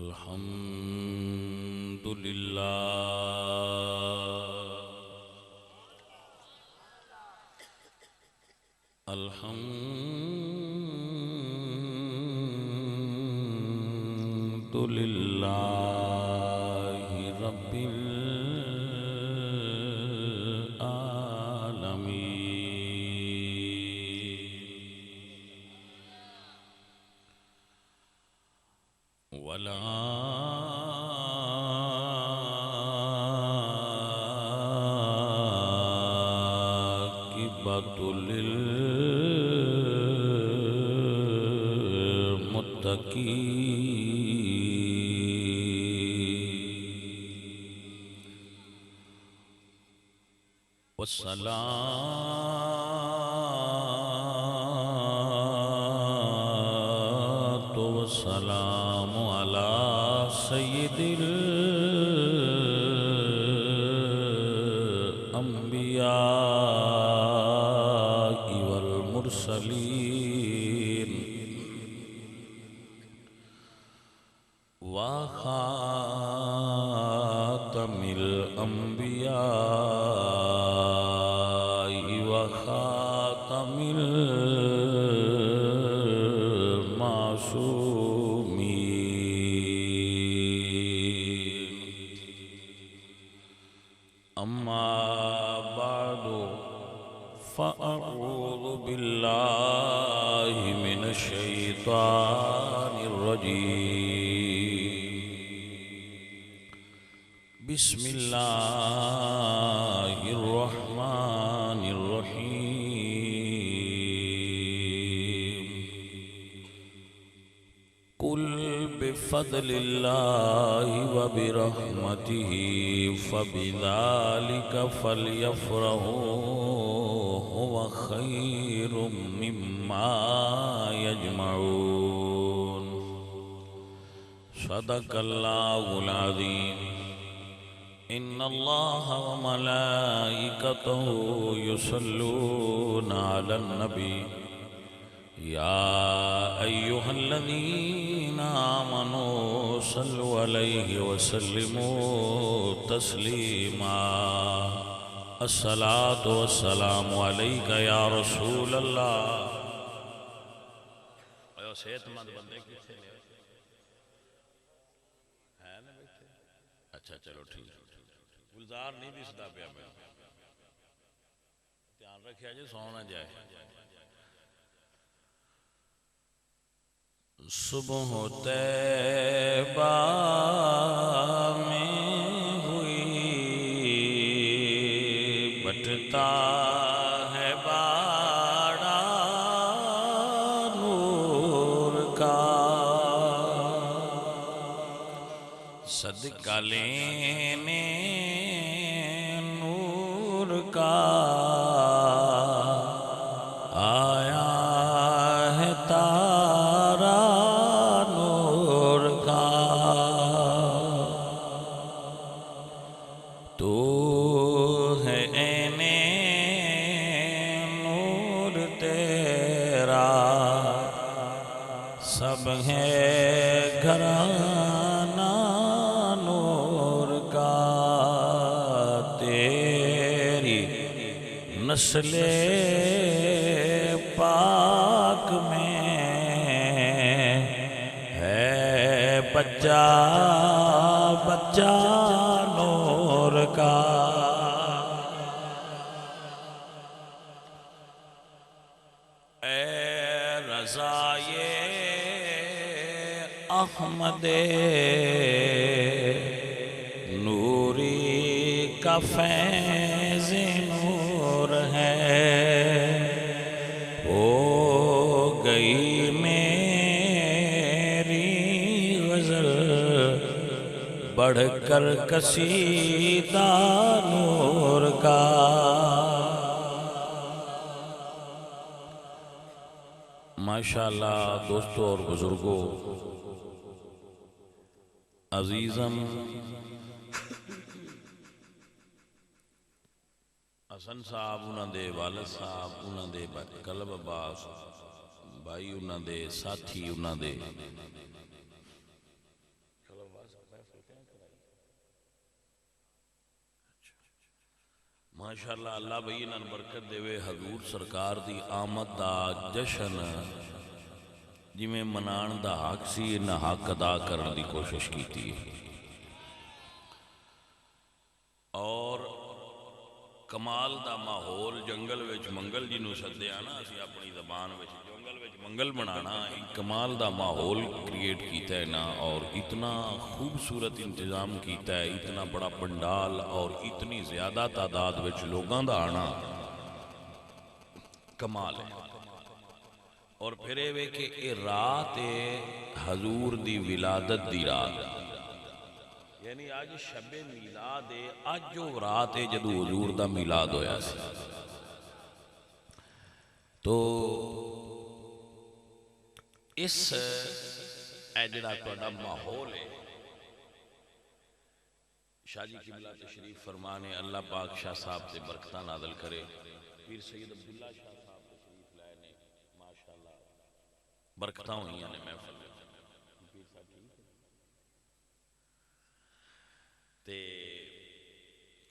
الحمد للہ الحمد للہ رب العالمین والعاقبۃ للمتقین والصلاة والسلام على سید الانبیاء والمرسلین وخاتم الانبیاء وخاتم المعصومین اما بعد فاعوذ باللہ من الشیطان الرجیم بسم اللہ الرحمن الرحیم قل بفضل اللہ وبرحمتہ فبذلک فلیفرحوا هو خیر مما یجمعون صدق اللہ العظیم ان اللہ وملائکتہ یصلون علی النبی یا ایہا الذین آمنوا صلوا علیہ وسلموا تسلیما الصلاة والسلام علیک یا رسول اللہ صحت مند بندے کتنے ہیں نا بیٹھے اچھا چلو ٹھیک گلزار نہیں دستا پیا میں دھیان رکھیا جی سونا جائے صبح طیبہ میں ہوئی بٹتا ہے باڑا نور کا صدقہ لینے نور کا آیا ہے تارا نور کا تو ہے عین نور تیرا سب ہے گھرانہ نور کا تیری نسل پاک میں ہے بچہ بچہ نور کا اے رضائے احمد نوری کا فیض نور ہے ہو گئی میری غزل بڑھ کر قصیدہ نور کا ماشاءاللہ دوستو اور بزرگوں عزیزم حسن صاحب انہاں دے والد صاحب انہاں دے قلب عباس بھائی انہاں دے ساتھی انہاں دے ماشاءاللہ اللہ بھئی انہاں برکت دے حضور سرکار دی آمد دا جشن جی میں منان دا حق سی انہاں حق ادا کرنے دی کوشش کیتی ہے اور کمال دا ماحول جنگل وچ منگل جی نو سدے آنا اسی اپنی زبان وچ جنگل وچ منگل بنانا کمال دا ماحول کریٹ کیتا ہے نا اور اتنا خوبصورت انتظام کیتا ہے اتنا بڑا پنڈال اور اتنی زیادہ تعداد وچ لوگاں دا آنا کمال ہے اور پھر اے کہ اے رات حضور دی ولادت دی رات یعنی آج شب میلاد ہے آج جو رات ہے جدو حضور دا میلاد ہویا سی تو اس جڑا تہاڈا ماحول ہے شاہ جی قبلہ تشریف فرمانے اللہ پاک شاہ صاحب سے برکتہ نازل کرے پیر سید عبداللہ شاہ صاحب تشریف لائے نے ماشاءاللہ برکتہ ہوئی نے محفل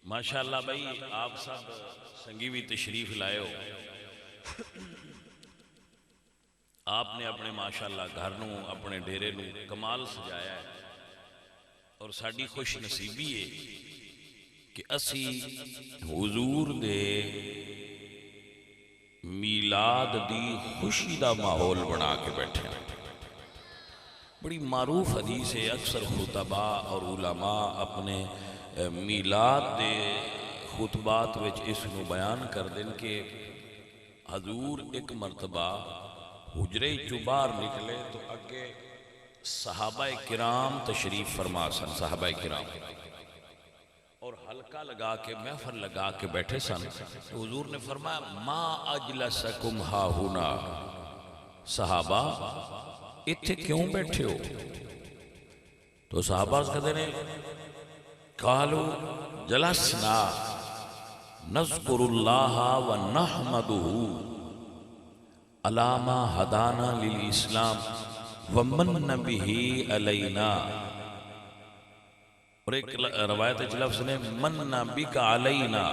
ماشاءاللہ بھائی آپ سب سنگی بھی تشریف لائے ہو آپ نے اپنے ماشاءاللہ گھر نو اپنے ڈیرے نو کمال سجایا ہے اور ساڑی خوش نصیبی ہے کہ اسی حضور دے میلاد دی خوشی دا ماحول بنا کے بیٹھے ہیں بڑی معروف حدیث ہے اکثر خطباء اور علماء اپنے میلاد دے خطبات وچ اس نو بیان کر دیں کہ حضور ایک مرتبہ حجرے چو باہر نکلے تو اگے صحابہ کرام تشریف فرما سن صحابہ کرام اور حلقہ لگا کے محفل لگا کے بیٹھے سن تو حضور نے فرمایا ما اجلسکم ہا ہونا صحابہ اتھے کیوں بیٹھے ہو تو صحابہ کہتے ہیں قالو جلسنا نذکر اللہ و نحمدہ علامہ ہدانا للاسلام ومن بہی علینا اور ایک روایت لفظ نے من بک علینا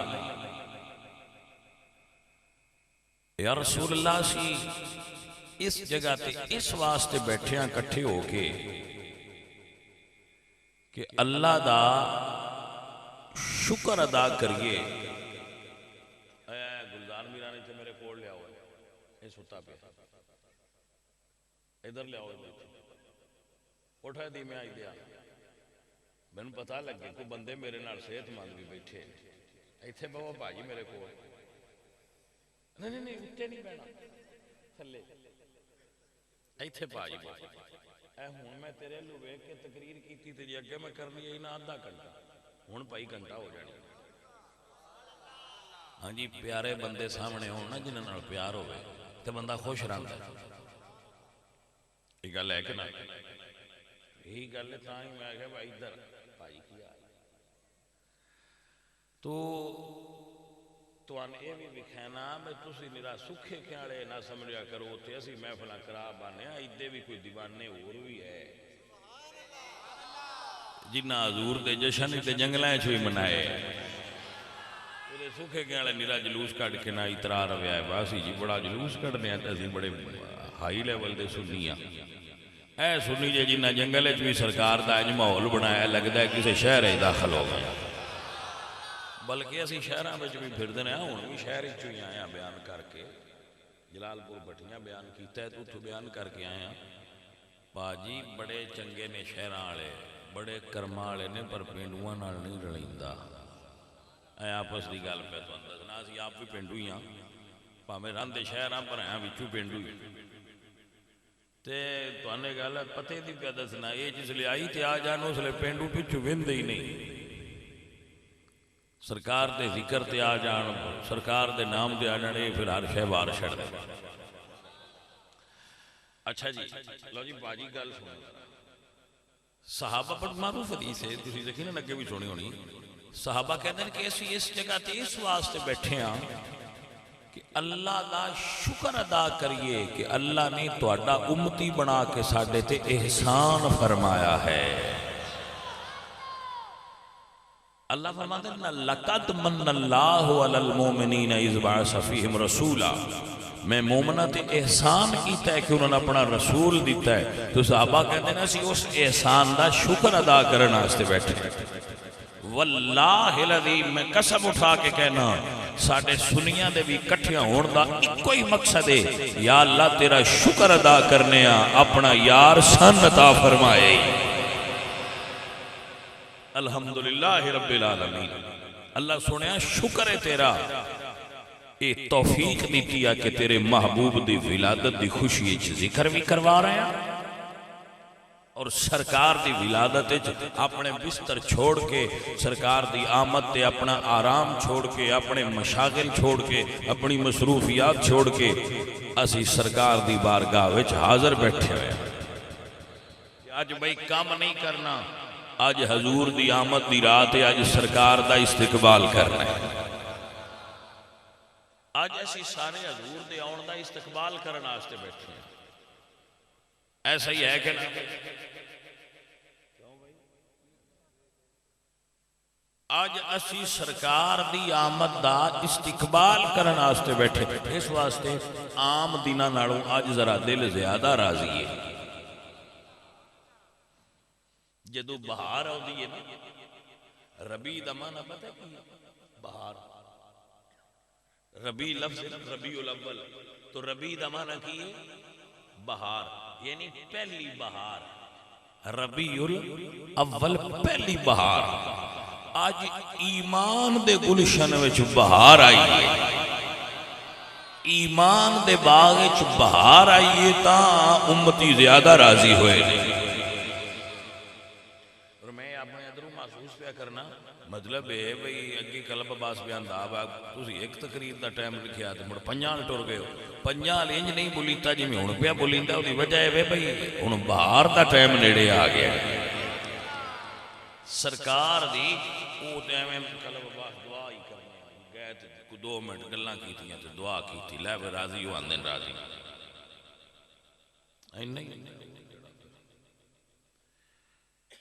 یا رسول اللہ سی اس جگہ تے اس واسطے بیٹھے ہیں کٹھے ہو کے کہ اللہ دا شکر ادا کریے گلزار میرانے سے میرے کوڑ لیا ہوئے یہ ستا پہ ادھر لیا ہوئے اٹھا دی میں آئی دیا میں نے پتا لگے کوئی بندے میرے نال صحت مند بھی بیٹھے ایتھے بابا بھاجی میرے کوڑ نہیں اٹھے نہیں بینا تھلے ایتھے بھاجی اے ہون میں تیرے لوے کے تقریر کیتی تیری اگے میں کرنی ہے نا آدھا گھنٹہ ہون پائی گھنٹہ ہو جانی ہاں جی پیارے بندے سامنے ہونا جنہاں نال پیار ہوئے تے بندہ خوش رہندا یہ گل ہے کہ نا یہی گل ہے تاں ہی میں کہا بھائی ادھر بھائی کیا تو آنے یہ بھی بکھینا میں تسی میرا سکھے کیاڑے نہ سمجھا کرو تے اسی محفلہ کرا بانے ایدے بھی کوئی دیوانے اور بھی ہے جنہ حضور دے جشن تے جنگلائیں چھوئی منائے میرے سکھے کیاڑے میرا جلوس کٹ کے نہ اترا رویا ہے باسی جی بڑا جلوس کٹ دیا تسی بڑے ہائی لیول دے سنیاں اے سنی جے جنہ جنگلے چھوئی سرکار دا اج ماحول بنایا لگتا ہے کسی شہر ہی داخل ہو گیا بلکہ اسی شہرہ میں بھی پھر دینے ہوں بھی شہر ہی چوئی آیا بیان کر کے جلال پور بٹھیاں بیان کیتا ہے تو بیان کر کے آیا باجی بڑے چنگے نے شہرہ آلے بڑے کرما آلے نے پر پینڈوان نال نہیں رلیندہ اے آپس دی گال پہ تو اندازنا اسی آپ بھی پینڈو ہی ہاں پامے راندے شہرہ پر ہیں بچو پینڈو ہی تے تو آنے گالا پتے دی پہ دسنا یہ جس لئے آئی تے آ جانو اس لئے پینڈو پچھو وندے ہی نہیں سرکار دے ذکر تے آ جان سرکار دے نام دے آ جانے پھر ہر شے بار چھڑ دے اچھا جی لو جی باجی گل سنیں صحابہ پر معروف حدیث ہے تسی دیکھیں نا لگے بھی سنی ہونی صحابہ کہتے ہیں کہ ایسی اس جگہ تے اس واسطے بیٹھے ہیں کہ اللہ دا شکر ادا کریے کہ اللہ نے تہاڈا امتی بنا کے ساڈے تے احسان فرمایا ہے اللہ فرماتے ہیں لَقَدْ مَنَّ اللَّهُ عَلَى الْمُؤْمِنِينَ إِذْ بَعَثَ فِيهِمْ رَسُولًا، میں مومنہ تے احسان کیتا ہے کہ انہوں نے اپنا رسول دیتا ہے. تو صحابہ کہتے ہیں سی اس احسان دا شکر ادا کرنا آستے بیٹھے. واللہ الذی، میں قسم اٹھا کے کہنا ساڑھے سنیاں دے بھی کٹھیاں ہون دا ایک کوئی مقصد ہے، یا اللہ تیرا شکر ادا کرنے اپنا یار سن عطا فرمائے. الحمدللہ رب العالمین. اللہ سنیا شکر ہے تیرا، اے توفیق دیتی ہے کہ تیرے محبوب دی ولادت دی خوشی ذکر بھی کروا رہے ہیں، اور سرکار دی ولادت اپنے بستر چھوڑ کے، سرکار دی آمد تے اپنا آرام چھوڑ کے، اپنے مشاغل چھوڑ کے، اپنی مصروفیات چھوڑ کے اسی سرکار دی بارگاہ وچ حاضر بیٹھے ہوئے. آج بھائی کام نہیں کرنا، آج حضور دی آمد دی رات ہے، آج سرکار دا استقبال کرنا ہے. آج ایسی سارے حضور دے آن دا استقبال کرنا آستے بیٹھے ہیں. ایسا ہی ہے کہ نہیں؟ آج اسی سرکار دی آمد دا استقبال کرنا آستے بیٹھے. اس واسطے عام دینہ ناڑوں آج ذرا دل زیادہ راضی ہے. جدو بہار ہو دی ہے، ربی دا معنی پتہ ہے بہار. ربی لفظ ربیع الاول، تو ربی دا معنی کی ہے بہار، یعنی پہلی بہار. ربیع الاول پہلی بہار. آج ایمان دے گلشن وچ بہار آئی ہے، ایمان دے باغ وچ بہار آئی ہے، تاں امتی زیادہ راضی ہوئے. اور میں اپنے ادھروں محسوس پیا کرنا، مطلب ہے بھئی اگی کلب باس بیان دا با تسی ایک تقریر دا ٹائم لکھیا تے مڑ پنجال ٹر گئے ہو. پنجال انج نہیں بولیتا جی میں ہن پیا بولیندا، اودی وجہ ہے بھئی ہن بہار دا ٹائم نیڑے آ گیا. سرکار دی او ٹائم کلب باس دعا ہی کرنے گئے تے کو 2 منٹ گلاں کیتیاں تے دعا کیتی، لے وے راضی ہو آندن راضی نہیں.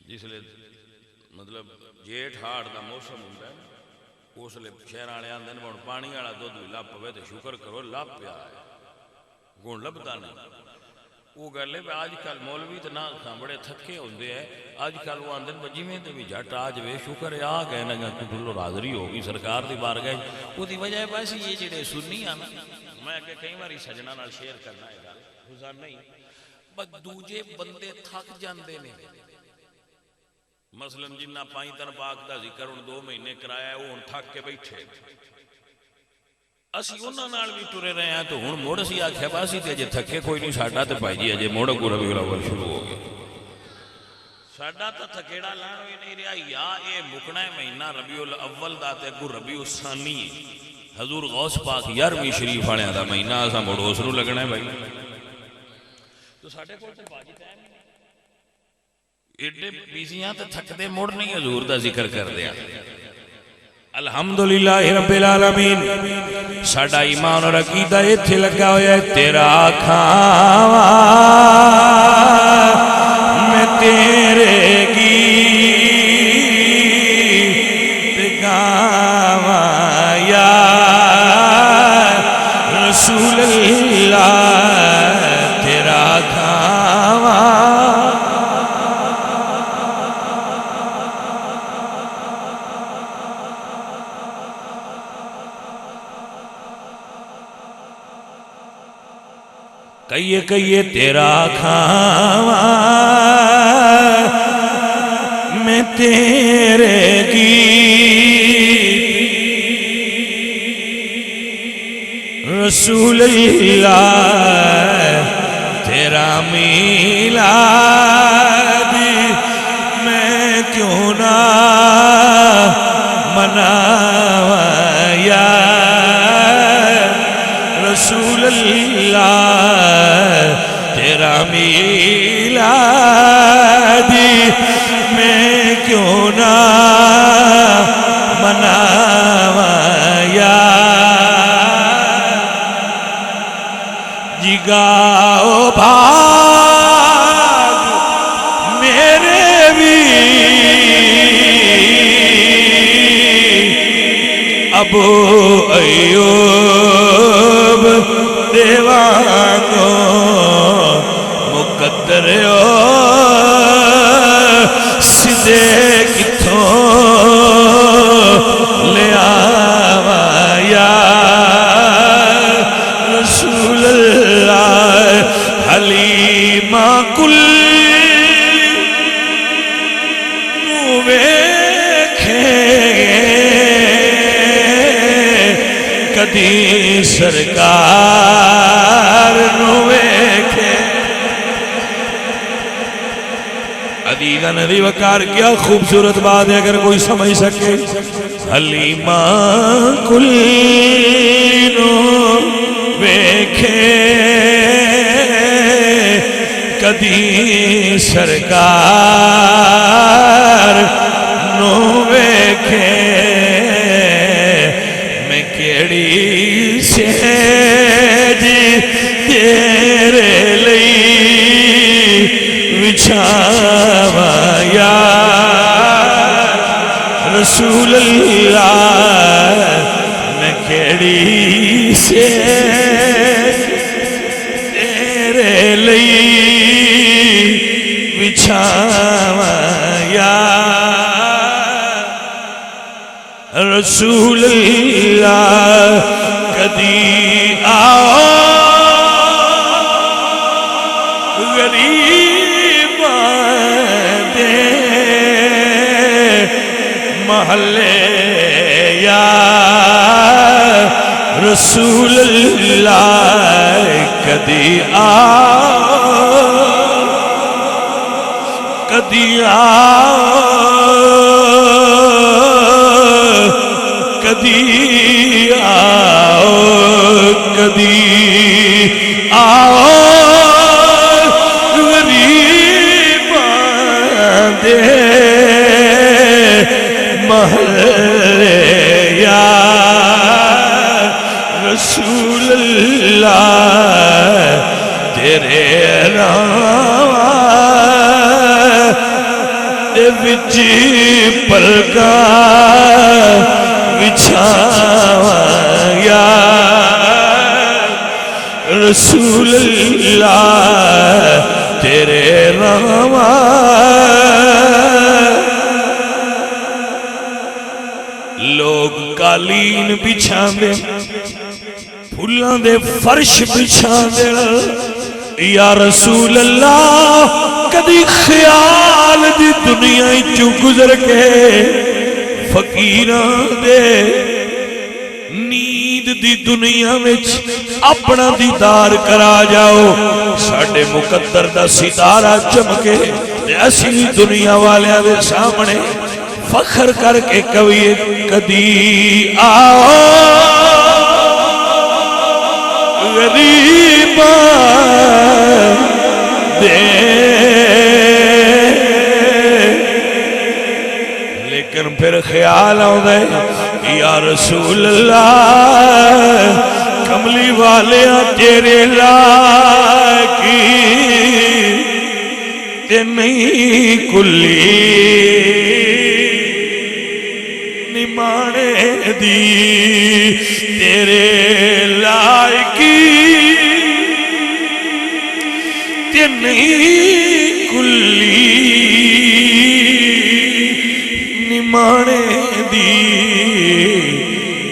جس لئے مطلب جیٹھ ہاڑ دا موسم ہوتا ہے، اس لئے شہر آنے آندے ہیں پانی والا دودھ بھی لپ پوے تو شکر کرو لپ پیا ہے، گون لبتا نہیں. وہ گل ہے آج کل مولوی تو نہ بڑے تھکے ہوندے ہیں. آج کل وہ آندے ہیں جی میں تے بھی جٹ آج وے شکر ہے آ گئے نا کلو حاضری ہوگی سرکار دی بار گئے. وہ دی وجہ ہے بس یہ جڑے سنی آنا، میں کہ کئی باری سجنا نال شیئر کرنا ہے گل گزار نہیں، بس دوجے بندے تھک جاندے نے. مثلا جنہ پائیں تن پاک دا ذکر ان 2 مہینے کرایا ہے، وہ ان تھک کے بیٹھے. اسی انہاں نال بھی ٹرے رہے ہیں تو ہن موڑ سی آکھیا باسی تے اجے تھکے کوئی نہیں ساڈا تے بھائی جی اجے موڑ کو ربیع الاول شروع ہو گیا. ساڈا تا تھکیڑا لان ہوئی نہیں رہا، یا اے مکنا ہے مہینہ ربیع الاول دا تے اگوں ربیع الثانی حضور غوث پاک 11ویں شریف والے دا مہینہ اساں موڑ اس نوں لگنا ہے بھائی. تو ساڈے کول تے باجی ٹائم ایڈے بیزیاں تے تھک دے موڑ نہیں حضور دا ذکر کر دیا. الحمدللہ رب العالمین. ساڈا ایمان اور عقیدہ ایتھے لگا ہویا ہے. تیرا کھاواں میں تیرے گیت گاواں یا رسول اللہ. تیرا کھاواں کہیے تیرا کھاواں میں تیرے گیت رسول اللہ. تیرا میلاد میں کیوں نہ مناواں یا رسول اللہ. تیرا میلاد میں کیوں نہ مناواں یا جگاؤ بھاگ میرے بھی ابو ایوب دیوانو مقدر سدے کتھوں لے آوا یا رسول اللہ حلیمہ کل کدی سرکار نو ویکھے عدیدہ ندی وکار کیا خوبصورت بات ہے اگر کوئی سمجھ سکے حلیمہ کل نو ویکھے کدی سرکار نو ویکھے میں کیڑی سیج تیرے لئی وچھاواں یا رسول اللہ میں کیڑی سیج تیرے لئی وچھاواں یا رسول اللہ کدی آؤ غریباں دے محلے یا رسول اللہ کدی آؤ کدی آؤ کدی آؤ کدی آؤ غریباں دے محلے یا رسول اللہ تیرے دے وچ پلکا بچھاواں یا رسول اللہ تیرے راواں لوگ قالین بچھاندے پھلاں دے فرش بچھاندے یا رسول اللہ کدی خیال دی دنیا چوں گزر کے فقیراں دے نیند دی دنیا وچ اپنا دیدار کرا جاؤ ساڈے مقدر دا ستارہ چمکے اسی دنیا والیاں دے سامنے فخر کر کے کوئی کدی آؤ غریباں دے لیکن پھر خیال آؤں یا رسول اللہ کملی والیاں تیرے لاکی تے نہیں کلی نمانے دی تیرے لائکی تے نہیں کلی نمانے دی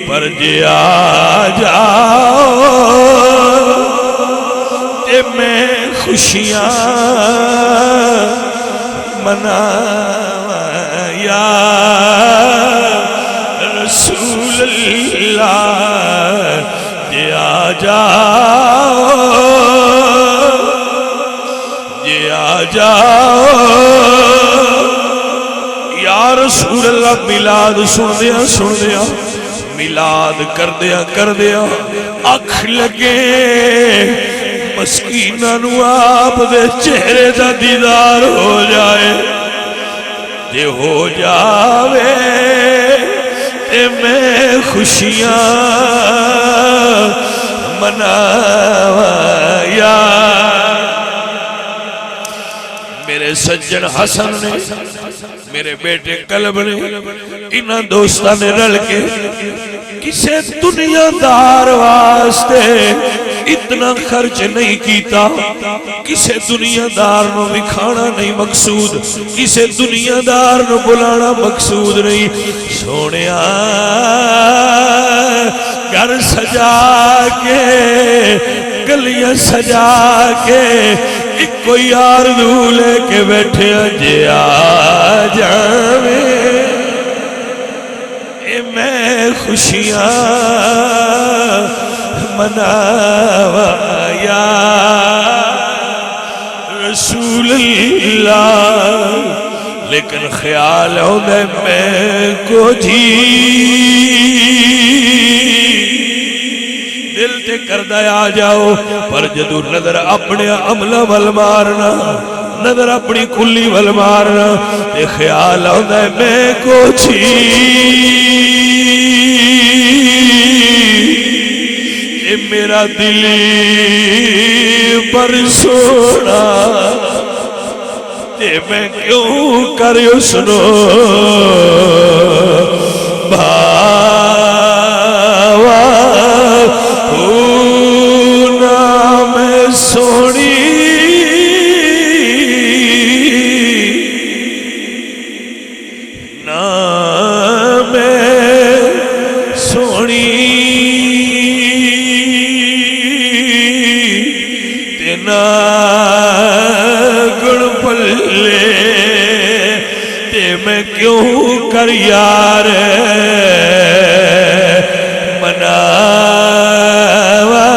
پر جے آ جاؤ تے میں خوشیاں مناواں یا رسول اللہ جے آ جاؤ جے آ جاؤ یا رسول اللہ میلاد سن دیا میلاد کر دیا اکھ لگے مسکیناں نو آپ دے چہرے دا دیدار ہو جائے تے ہو جاوے تے میں خوشیاں مناواں یا میرے سجن حسن نے میرے بیٹے قلب نے انہاں دوستاں نے رل کے کسے دنیا دار واسطے اتنا خرچ نہیں کیتا، کسے دنیا دار نو وکھانا نہیں مقصود، کسے دنیا دار نو بلانا مقصود نہیں، سونیا گھر سجا کے گلیاں سجا کے ایک کوئی آرزو لے کے بیٹھے جے آ جاویں اے میں خوشیاں مناوا یا رسول اللہ، لیکن خیال ہوندے میں کو جی دل تے کردہ آ جاؤ، پر جدو نظر اپنے عملہ ول مارنا، نظر اپنی کلی ول مارنا تے خیال ہوندہ میں کو جی میرا دلی پر سونا تے میں کیوں کریو سنو بھاوا ہونا میں سونی نام میں سونی گڑ پلے تے میں کیوں کر یار مناوا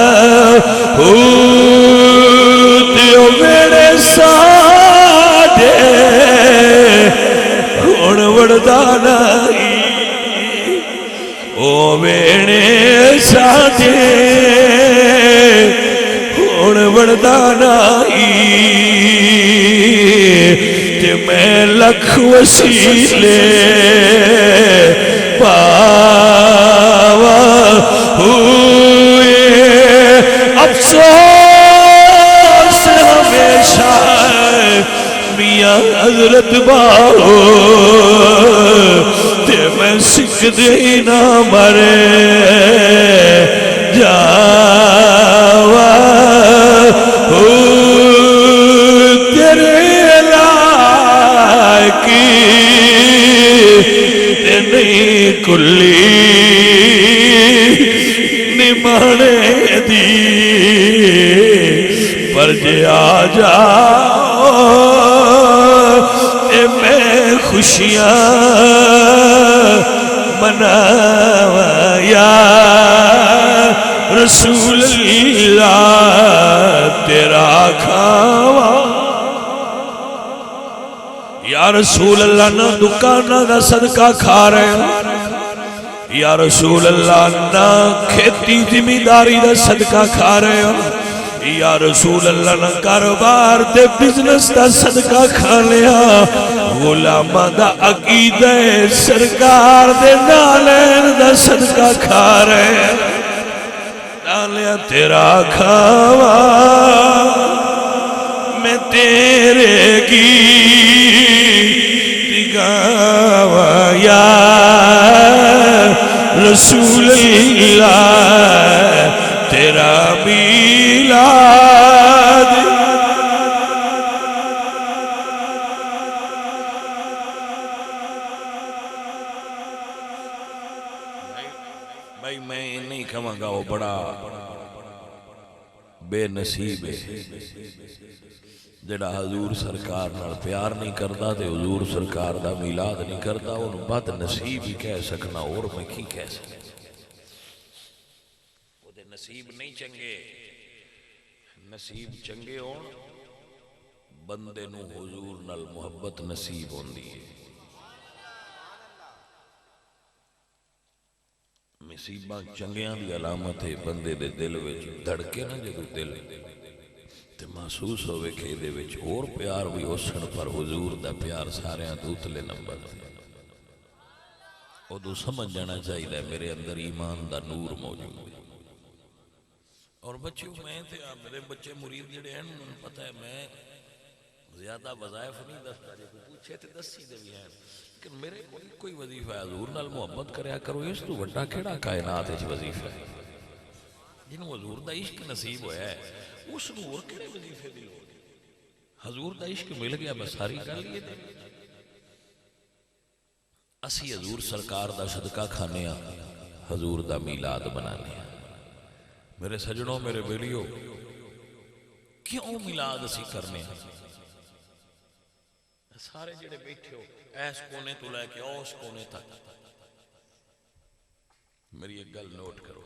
دیو میرے ساڈے ہون وڑدا نہیں او میرے ساڈے وڑدا نائی تے میں لکھ وسیلے پاوا ہوئے افسوس ہمیشہ میاں حضرت باؤ تے میں سکھ دے نہ مرے جاوا تیرے لائکی تے نہیں کلی نمانے دی، پر جے آ جاؤ اے میں خوشیاں مناوا یا رسول اللہ تیرا کھاوا یا رسول اللہ نہ دکانہ دا صدقہ کھا رہے ہیں، یا رسول اللہ نہ کھیتی زمینداری دا صدقہ کھا رہے ہیں، یا رسول اللہ نہ کاروبار دے بزنس دا صدقہ کھا لیا، غلامہ دا عقیدہ سرکار دے نالین دا صدقہ کھا رہے ہیں، نالیا تیرا کھاوا میں تیرے کی گاوا یا رسول اللہ تیرا میلاد بھائی میں نہیں کہوں گا وہ بڑا بے نصیب ہے جڑا حضور سرکار نال پیار نہیں کرتا تے حضور سرکار دا میلاد نہیں کرتا انہوں بد نصیب ہی کہہ سکنا، اور میں کی کہہ سکنا، وہ دے نصیب نہیں چنگے، نصیب چنگے ہون بندے نو حضور نال محبت نصیب ہوندی ہے، نصیباں چنگیاں دی علامت ہے بندے دے دل وچ دھڑکے نہ جدو دل تے محسوس ہوئے کہ دے وچ اور پیار بھی اسن پر حضور دا پیار سارے دوتلے نمبر او دو سمجھ جانا چاہیے میرے اندر ایمان دا نور موجود ہے۔ اور بچیوں میں تے میرے بچے مرید جڑے ہیں انہوں نے پتہ ہے میں زیادہ وظائف نہیں دستا، جے کوئی پوچھے تے دسی دے بھی ہیں، لیکن میرے کوئی وظیفہ ہے، حضور نال محبت کریا کرو، اس تو وڈا کیڑا کائنات وچ وظیفہ ہے؟ جنوں حضور دا عشق نصیب ہویا ہے اس نوں اور کیڑے وظیفے دی لوڑ ہے؟ حضور دا عشق مل گیا بس ساری گل یہ دے۔ اسی حضور سرکار دا صدقہ کھانے ہاں، حضور دا میلاد بنانے ہاں۔ میرے سجنوں، میرے بیلیو، کیوں میلاد اسی کرنے ہیں؟ سارے جڑے بیٹھے ہو ایس کونے تو لے کے اس کونے تک، میری ایک گل نوٹ کرو،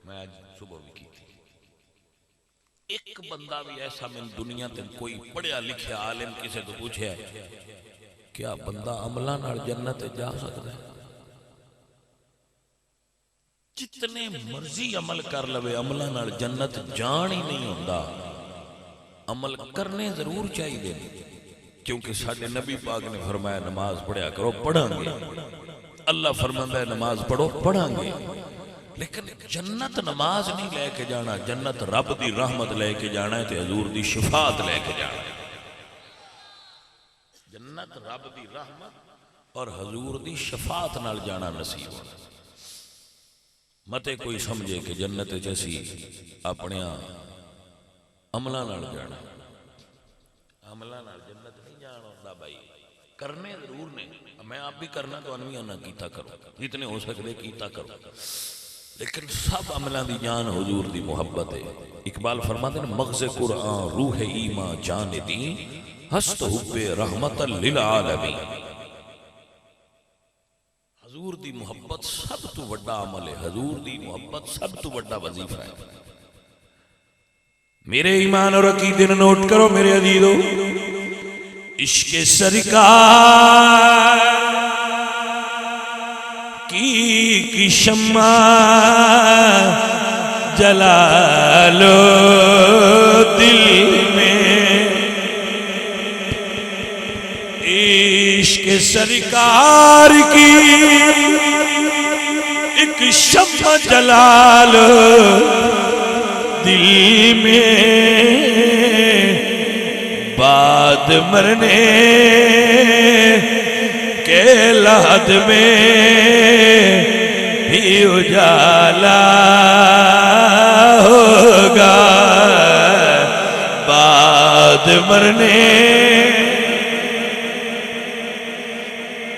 میں آج صبح بھی کی تھی، ایک بندہ بھی ایسا من دنیا تے کوئی پڑھیا لکھیا عالم کسے تو پوچھے ہے کیا بندہ عملہ نال جنت جا سکتا ہے؟ جتنے مرضی عمل کر لوے عملہ نال جنت جان ہی نہیں ہوندہ۔ عمل کرنے ضرور چاہیے دے، کیونکہ ساڑھے نبی پاک نے فرمایا نماز پڑھیا کرو، پڑھاں گے۔ اللہ فرماتا ہے نماز پڑھو، پڑھاں گے۔ لیکن جنت نماز نہیں لے کے جانا، جنت رب دی رحمت لے کے جانا ہے تے حضور دی شفاعت لے کے جانا ہے۔ جنت رب دی رحمت اور حضور دی شفاعت نال جانا نصیب ہونا۔ متے کوئی سمجھے کہ جنت جیسی اپنے عملہ نال جانا، عملہ نال جنت نہیں جانا ہوتا بھائی، کرنے ضرور نے، میں آپ بھی کرنا تو انویاں نہ کیتا کرو، جتنے ہو سکتے کیتا کرو، لیکن سب عملہ دی جان حضور دی محبت ہے۔ اقبال فرماتے ہیں مغز قرآن روح ایمان جان دین ہست حب رحمت للعالمین۔ حضور دی محبت سب تو بڑا عمل ہے، حضور دی محبت سب تو بڑا وظیفہ ہے۔ میرے ایمان اور عقیدے نوٹ کرو میرے عزیزو، عشق سرکار کی شمع جلا لو دل میں، عشق سرکار کی ایک شمع جلا لو دل میں، بعد مرنے کے لحد میں بھی اجالا ہوگا، بعد مرنے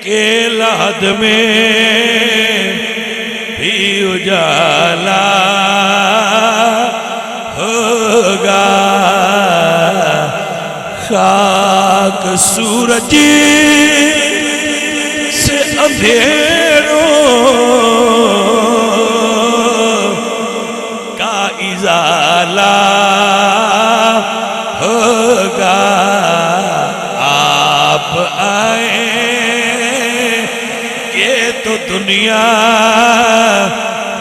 کے لحد میں بھی اجالا ہوگا، خاک سورج سے اندھیروں کا ازالہ ہوگا، آپ آئیں گے تو دنیا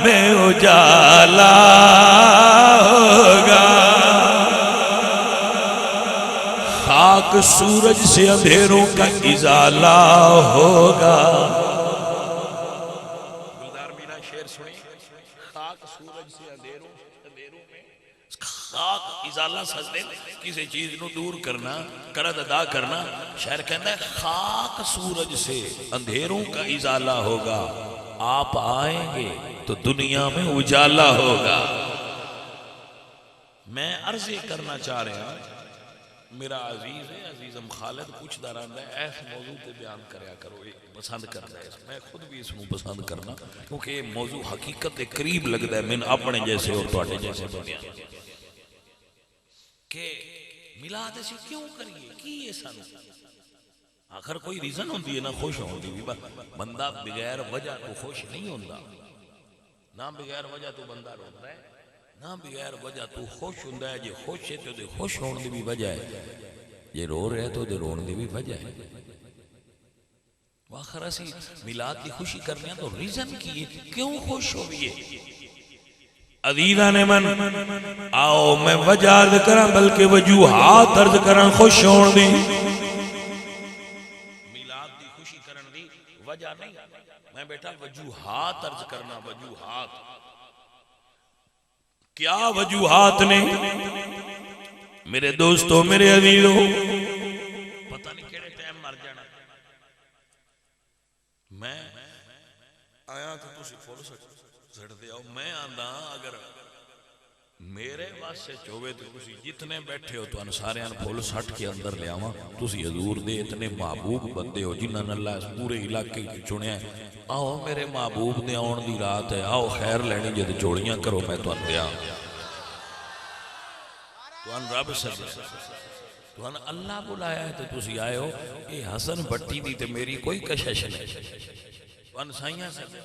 میں اجالا ہوگا، خاک سورج سے اندھیروں کا ازالہ ہوگا۔ گلدار میرا شعر سنیں، خاک سورج سے اندھیروں میں، خاک ازالہ سجدے کسی چیز نو دور کرنا، قرض ادا کرنا، شعر کہتا ہے خاک سورج سے اندھیروں کا ازالہ ہوگا، آپ آئیں گے تو دنیا میں اجالا ہوگا۔ میں عرض کرنا چاہ رہا ہوں، میرا عزیز ہے عزیزم خالد کچھ داران ہے ایس موضوع پہ بیان کریا کرو، پسند کرتا ہے، میں خود بھی اس کو پسند کرنا کیونکہ یہ موضوع حقیقت قریب لگتا ہے من اپنے جیسے اور تواڈے جیسے بنیا کہ میلاد اسی کیوں کریے کی یہ سانو، آخر کوئی ریزن ہوندی ہے نا خوش ہوندی بھی، بندہ بغیر وجہ تو خوش نہیں ہوندا، نہ بغیر وجہ تو بندہ روتا ہے، نہ بغیر وجہ تو خوش ہوندہ ہے، جے خوش ہے تو دے خوش ہون دی بھی وجہ ہے، جے رو رہے تو دے رون دی بھی وجہ ہے۔ آخر اسی میلاد کی خوشی کرنے تو ریزن کیے کیوں خوش ہوئیے؟ عزیزہ نے من آؤ میں وجہ عرض کریں بلکہ وجوہات عرض کریں خوش ہون دی، میلاد دی خوشی کرن دی وجہ نہیں، میں بیٹا وجوہات عرض کرنا، وجوہات کیا وجوہات نے میرے دوستو میرے عزیزو؟ میں آیا تو تسی فل سٹ دے آؤ، میں آندا اگر میرے واسطے چوے تو تسی جتنے بیٹھے ہو تو ان سارے ان پھول سٹ کے اندر لے آواں، تسی حضور دے اتنے محبوب بندے ہو جنہاں نے اللہ اس پورے علاقے کی چنیا ہے، آؤ میرے محبوب دے آن دی رات ہے، آؤ خیر لینی جد جوڑیاں کرو میں تو ان دیا تو ان رب سجے تو ان اللہ بلایا ہے تو تسی آئے ہو، یہ حسن بٹی دی تے میری کوئی کشش نہیں تو ان سائیاں سجے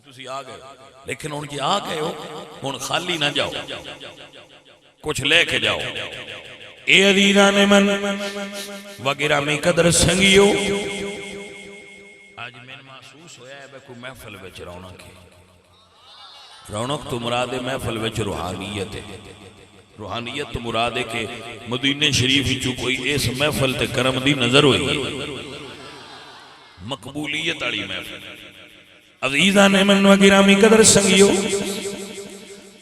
تسی آ گئے، لیکن ان کی آ گئے ہو ان خالی نہ جاؤ، کچھ لے کے جاؤ۔ اے عزیزان من و گرامی قدر سنگیو، آج میں محسوس ہویا ہے کوئی محفل وچ رونق ہے، رونق تو مراد محفل وچ روحانیت ہے، روحانیت تو مراد ہے کہ مدینہ شریف جو کوئی اس محفل تے کرم دی نظر ہوئی مقبولیت آڑی محفل۔ عزیزان من و گرامی قدر سنگیو،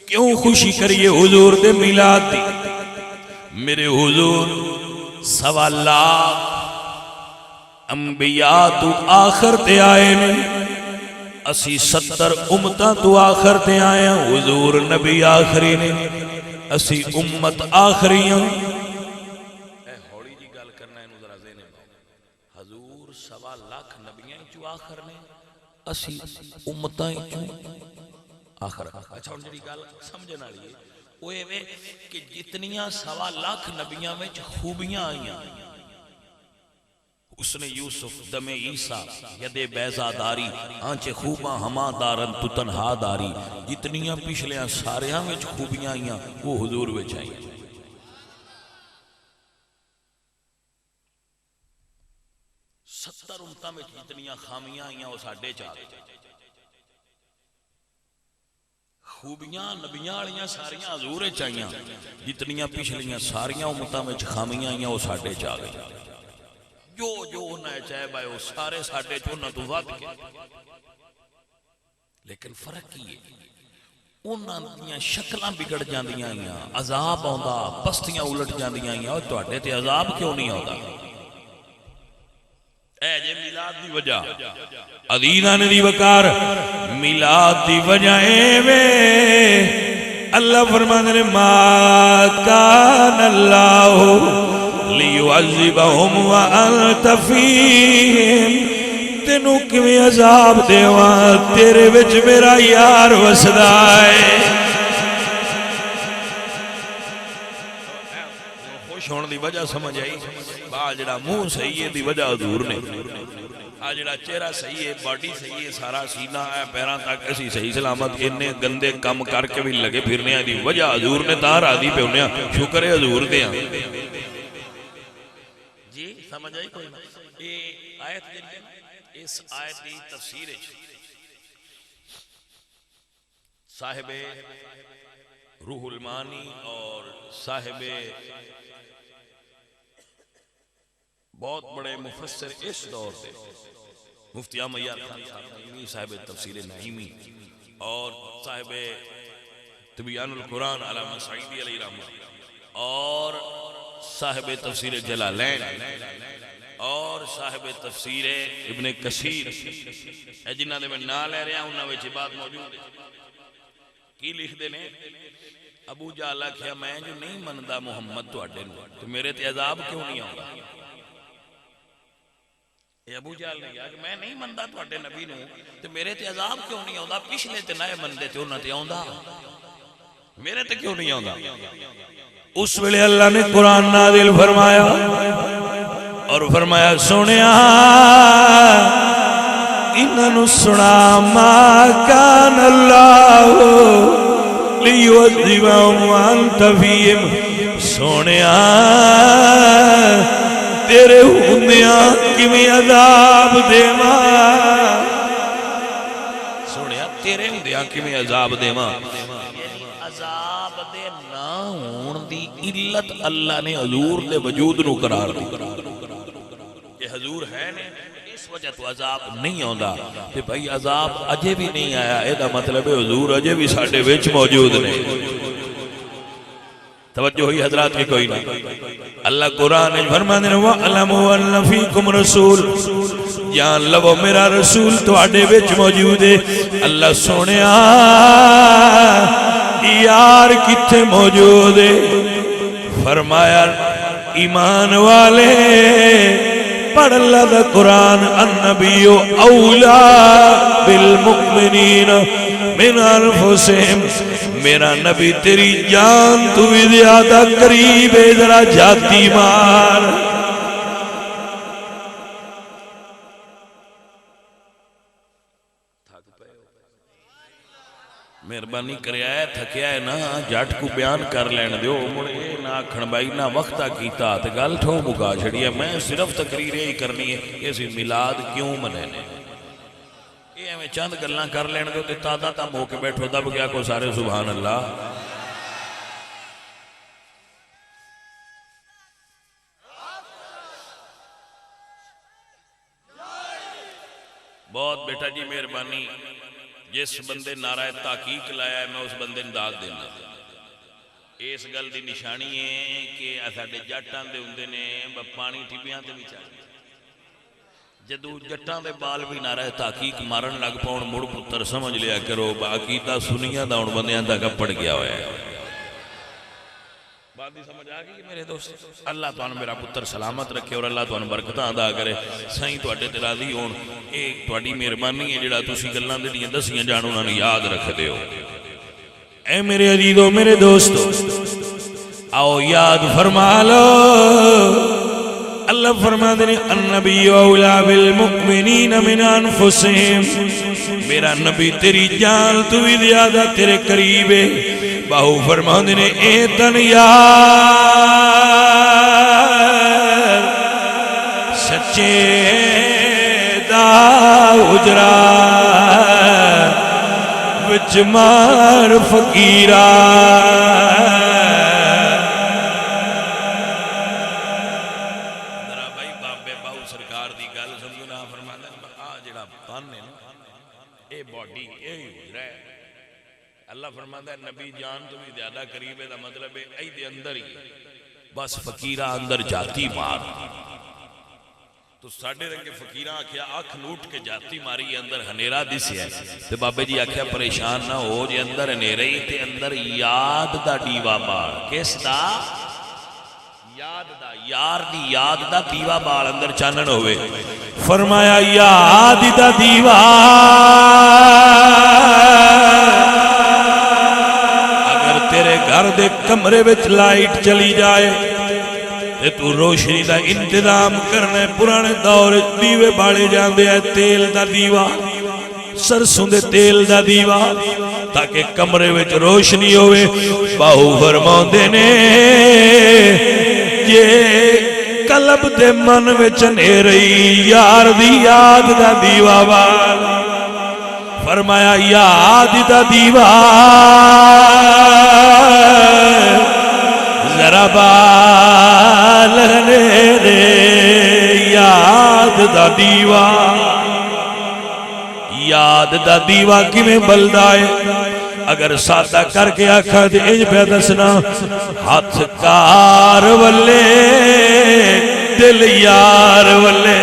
کیوں خوشی کریے حضور دے میلاد دی؟ میرے حضور سوا لاکھ انبیاء تو آخر تے آئے نے، اسی 70 امتاں تو آخر تے آئے ہیں، حضور نبی آخری نے، اسی امت آخریاں۔ اے ہوڑی جی گل کرنا ہے ذرا ذہن میں، حضور سوا لاکھ نبیاں جو آخر نے، اسی امتاں چوں آخر۔ اچھا ان جڑی گل سمجھن والی ہے وہ ایویں کہ جتنیاں سوا لاکھ نبیاں وچ خوبیاں آئیاں، اس نے یوسف دم عیسیٰ ید بیضا داری آنچے خوباں ہما دارن تو تنہا داری، جتنیاں پچھلیاں ساریاں وچ خوبیاں آئیاں وہ حضور وچ آئیاں۔ 70 امتاں میں جتنیاں خامیاں آئیاں وہ ساڑھے چاہ خوبیاں نبیاں آلیاں ساریاں حضور چاہیاں، جتنیاں پچھلیاں ساریاں امتاں میں خامیاں آئیاں وہ ساڑھے چاہ گئی، جو انہیں چاہے بھائی وہ سارے ساڑھے چونہ تو ود کے، لیکن فرق کی ہے انہاں دیاں شکلاں بگڑ جاندیاں آئیاں، عذاب آندا، پستیاں الٹ جاندیاں آئیاں، اور تو اڈے تے عذاب کیوں نہیں آندا؟ اے جے میلاد دی وجہ عزیزان دی وقار میلاد دی وجہ وے اللہ فرمانے نے ما کان اللہ لیعذبہم وانت فیہم، تینوں کیویں عذاب دیواں تیرے وچ میرا یار وسدا ہے۔ خوش ہونے دی وجہ سمجھ آئی، جڑا منہ صحیح ہے دی وجہ حضور نے، جڑا چہرہ صحیح ہے، باڈی صحیح ہے، سارا سینہ ہے پیراں تک اسی صحیح سلامت، انہیں گندے کم کر کے بھی لگے پھرنے ہیں دی وجہ حضور نے تاں راضی پہ ہونے ہیں، شکر ہے حضور دے ہیں۔ جی سمجھ آئی کوئی نہ؟ یہ آیت جنگی اس آیت دی تفسیر ہے صاحب روح المانی اور صاحب بہت بڑے مفسر اس دور سے مفتی امیار خان صاحب صاحب تفسیر نعیمی اور صاحب تبیان القرآن علامہ سعیدی علیہ رحمہ اور صاحب تفسیر جلالین اور صاحب تفسیر ابن کثیر جنہاں دے میں نہ لے رہا انہاں وچ بات موجود ہے۔ کی لکھ دے نے؟ ابو جہل کہیا میں جو نہیں مندا محمد تواڈے نوں تو میرے تے عذاب کیوں نہیں آوندا؟ یہ ابو جہل نے کہا کہ میں نہیں مندا تواڈے نبی نوں تے میرے تے عذاب کیوں نہیں آوندا؟ پچھلے تے نئے مندے تے انہاں تے آوندا، میرے تے کیوں نہیں آوندا؟ اس ویلے اللہ نے قرآن نازل فرمایا اور فرمایا سنیا انہاں سنا ما کان اللہ لیعذبہم وانت فیہم، سنیا تیرے ہوندیاں کیویں عذاب دیواں، سنیا تیرے ہوندیاں کیویں عذاب دیواں۔ عذاب دے نہ ہون دی علت اللہ نے حضور دے وجود نو قرار دی کہ حضور ہے نے اس وجہ تو عذاب نہیں آندا، تے بھائی عذاب اجے بھی نہیں آیا، اے دا مطلب ہے حضور اجے بھی ساڈے وچ موجود نے۔ توجہ ہوئی حضرات کی کوئی نہ؟ اللہ قرآن فرمانے وَعْلَمُوا أَنَّ فِيكُمْ رَسُولٌ، جان لو میرا رسول تواڈے وچ موجود ہے. اللہ سونیا یار کتھے موجود ہے؟ فرمایا ایمان والے پڑھ اللہ دا قرآن النبی اولا بالمؤمنین من انفسہم. میرا نبی تیری جان تو بھی زیادہ قریب ہے، ذرا جاتی مار. مہربانی کریا ہے تھکیا ہے نا جٹ کو بیان کر لین دیو. مڑ اے نہ آکھن بھائی نہ وقتا کیتا تے گل ٹھو مکا چھڑی ہے. میں صرف تقریر ہی کرنی ہے کہ اسی میلاد کیوں منانے. اے ہمیں چند گلاں کر لین دیو تے تادا تا ہو کے بیٹھو دب گیا کو سارے سبحان اللہ. بہت بیٹا جی مہربانی. جس بندے نعرہ تحقیق لایا ہے میں اس بندے داد دینا. اس گل دی نشانی ہے کہ ساڈے جٹاں دے ہوندے نے پانی ٹھبیاں تے بھی چاہیے. جدو جٹاں دے بال بھی نعرہ تحقیق مارن لگ پاؤن مڑ پتر سمجھ لیا کرو باقی تا سنیاں دا ہن بندیاں دا کپڑ گیا ہوا ہے. بات بھی سمجھ آ گئی میرے دوست. اللہ تو میرا پتر سلامت رکھے اور اللہ تو برکتاں ادا کرے. سائیں تواڈے تے راضی ہون. اے تواڈی مہربانی ہے جڑا تسی گلاں جڑیاں دسیاں جان انہاں نوں یاد رکھ دیو. اے میرے عزیزو میرے دوستو آؤ یاد فرما لو. اللہ فرماتے ہیں النبی اولا بالمؤمنین من انفسہم. میرا نبی تیری جان تو بھی زیادہ تیرے قریب ہے. باہو فرماتے ہیں اے تن یار سچے دا اجرا وچ مار فقیرہ. بھائی بابے باہو سرکار دی گل سمجھنا فرماتے ہیں آ جڑا تن ہے اے باڈی اے اجرا ہے. اللہ فرماتا ہے نبی جان تو بھی زیادہ قریب ہے. دا مطلب ہے ای دے اندر ہی بس فقیرہ اندر جاتی مار. تو ساڑھے رنگے فقیرہ آکھیا آنکھ لوٹ کے جاتی ماری اندر ہنیرہ دسی ہے. تو بابے جی آکھیا پریشان نہ ہو جے اندر ہنیرہ ہی تے اندر یاد دا دیوا بال. کس دا؟ یاد دا. یار دی یاد دا دیوا بال اندر چانن ہوئے. فرمایا یاد دا دیوا تیرے گھر دے کمرے وچ لائٹ چلی جائے تے تو روشنی دا انتظام کرنے. پرانے دور دیوے باڑے جاندے ہیں تیل دا دیوا سرسوں دے تیل دا دیوا تاکہ کمرے وچ روشنی ہوئے. باہو فرماندے نے یہ قلب دے من وچ ہنیری یار دی یاد دا دیوا بال. فرمایا یاد دا دیوا ذرا بال ہنیرے. یاد دا دیوا یاد دا دیوا کیویں بلدا ہے؟ اگر سادہ کر کے آکھا تے انج پہ دسنا ہاتھ کار ولے دل یار ولے.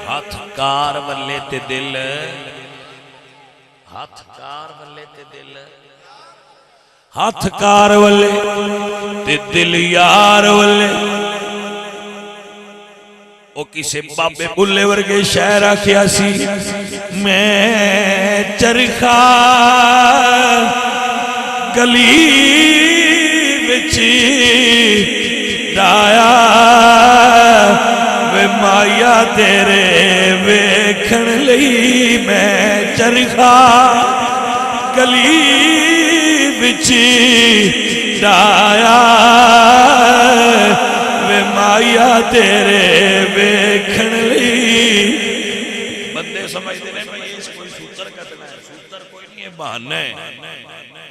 ہاتھ کار ولے تے دل ہاتھ کار ولے تے دل ہاتھ کار ولے تے دل یار ولے. او کسے بابے بلے ورگے شہر آکھیا سی میں چرخا گلی بچی ڈایا وے مایا تیرے ویکھن لئی. میں چرخا گلی بچی ڈایا وے مایا تیرے ویکھن لئی. بندے سمجھتے ہیں بھئی اس کوئی سوتر کٹنا ہے. سوتر کوئی نہیں ہے بہانہ ہے.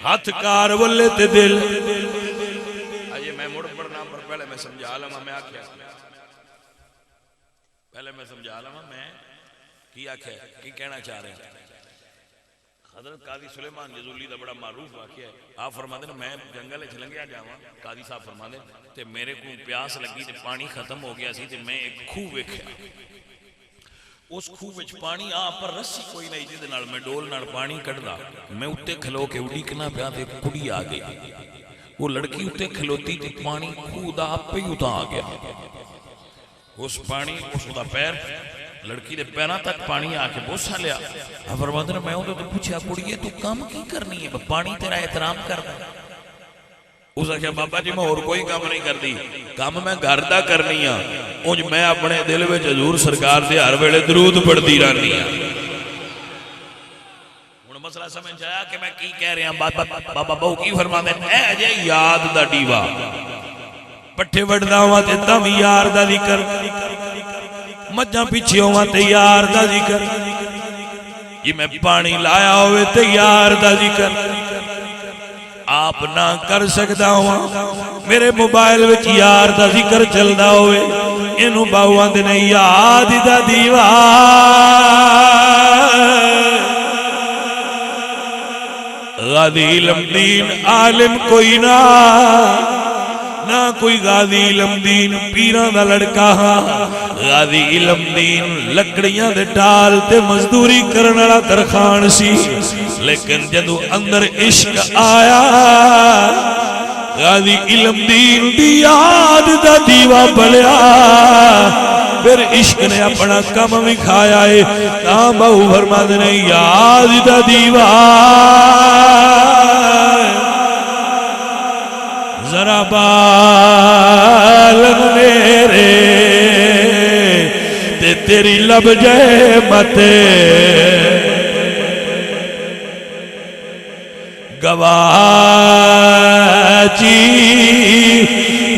ہاتھ کار ولے تے دل. آئیے میں مڑ پڑھنا پر پہلے میں سمجھا لما میں آکھیا پہلے میں سمجھا لما میں کی آکھیا کی کہنا چاہ رہے ہیں. حضرت قاضی سلیمان جزولی دا بڑا معروف واقعہ ہے. آپ فرماتے ہیں میں جنگل وچ لنگیا جاواں, قاضی صاحب فرماتے ہیں تے میرے کو پیاس لگی تے پانی ختم ہو گیا سی تے میں ایک کھوہ ویکھیا. اس کھوہ وچ پانی آ پر رسی کوئی نہیں جے نال میں ڈول نال پانی کڈدا. میں اوتے کھلو کے اڈیکنا پیا تے کڑی آ گئی. وہ لڑکی اوتے کھلوتی تے پانی کھوہ دا آپے ہی اُتاں آ گیا. اس پانی اس دا پیر لڑکی دے پیراں تک پانی آ کے بوسا لیا. فرماتے ہیں میں انہوں نے پوچھا کڑیے تو کام کی کرنی ہے, پانی تیرا احترام کرنا. اس نے کہا بابا جی میں اور کوئی کام نہیں کرتی, کام میں گھر دا کرنی ہاں. اونج میں اپنے دل وچ حضور سرکار دے ہر ویلے درود پڑھتی رہنی ہاں. ہن مسئلہ سمجھ آیا کہ میں کی کہہ رہا ہوں. بابا بہو کی فرماندے اے اجے یاد دا ڈیوا پٹھے وڈدا ہوا تے تم یار دا ذکر, مجھاں پیچھے ہوا تے یار دا ذکر, جی میں پانی لایا ہوئے تے یار دا ذکر. آپ نہ کر سکتا ہوا میرے موبائل وچ یار دا ذکر چلدا ہوئے, اینو باواں دے نہیں یاد دا دیوا. غازی علم دین عالم کوئی نہ کوئی غازی علم دین پیران دا لڑکا ہاں. غازی علم دین لکڑیاں دے ڈال تے مزدوری کرن والا ترخان سی, لیکن جدو اندر عشق آیا غازی علم دین دی یاد دا دیوا بلیا. پھر عشق نے اپنا کم وکھایا ہے. تاں بہو فرماندے نے یاد دا دیوا ذرا بالن میرے تے تیری لب جائے متے گواچی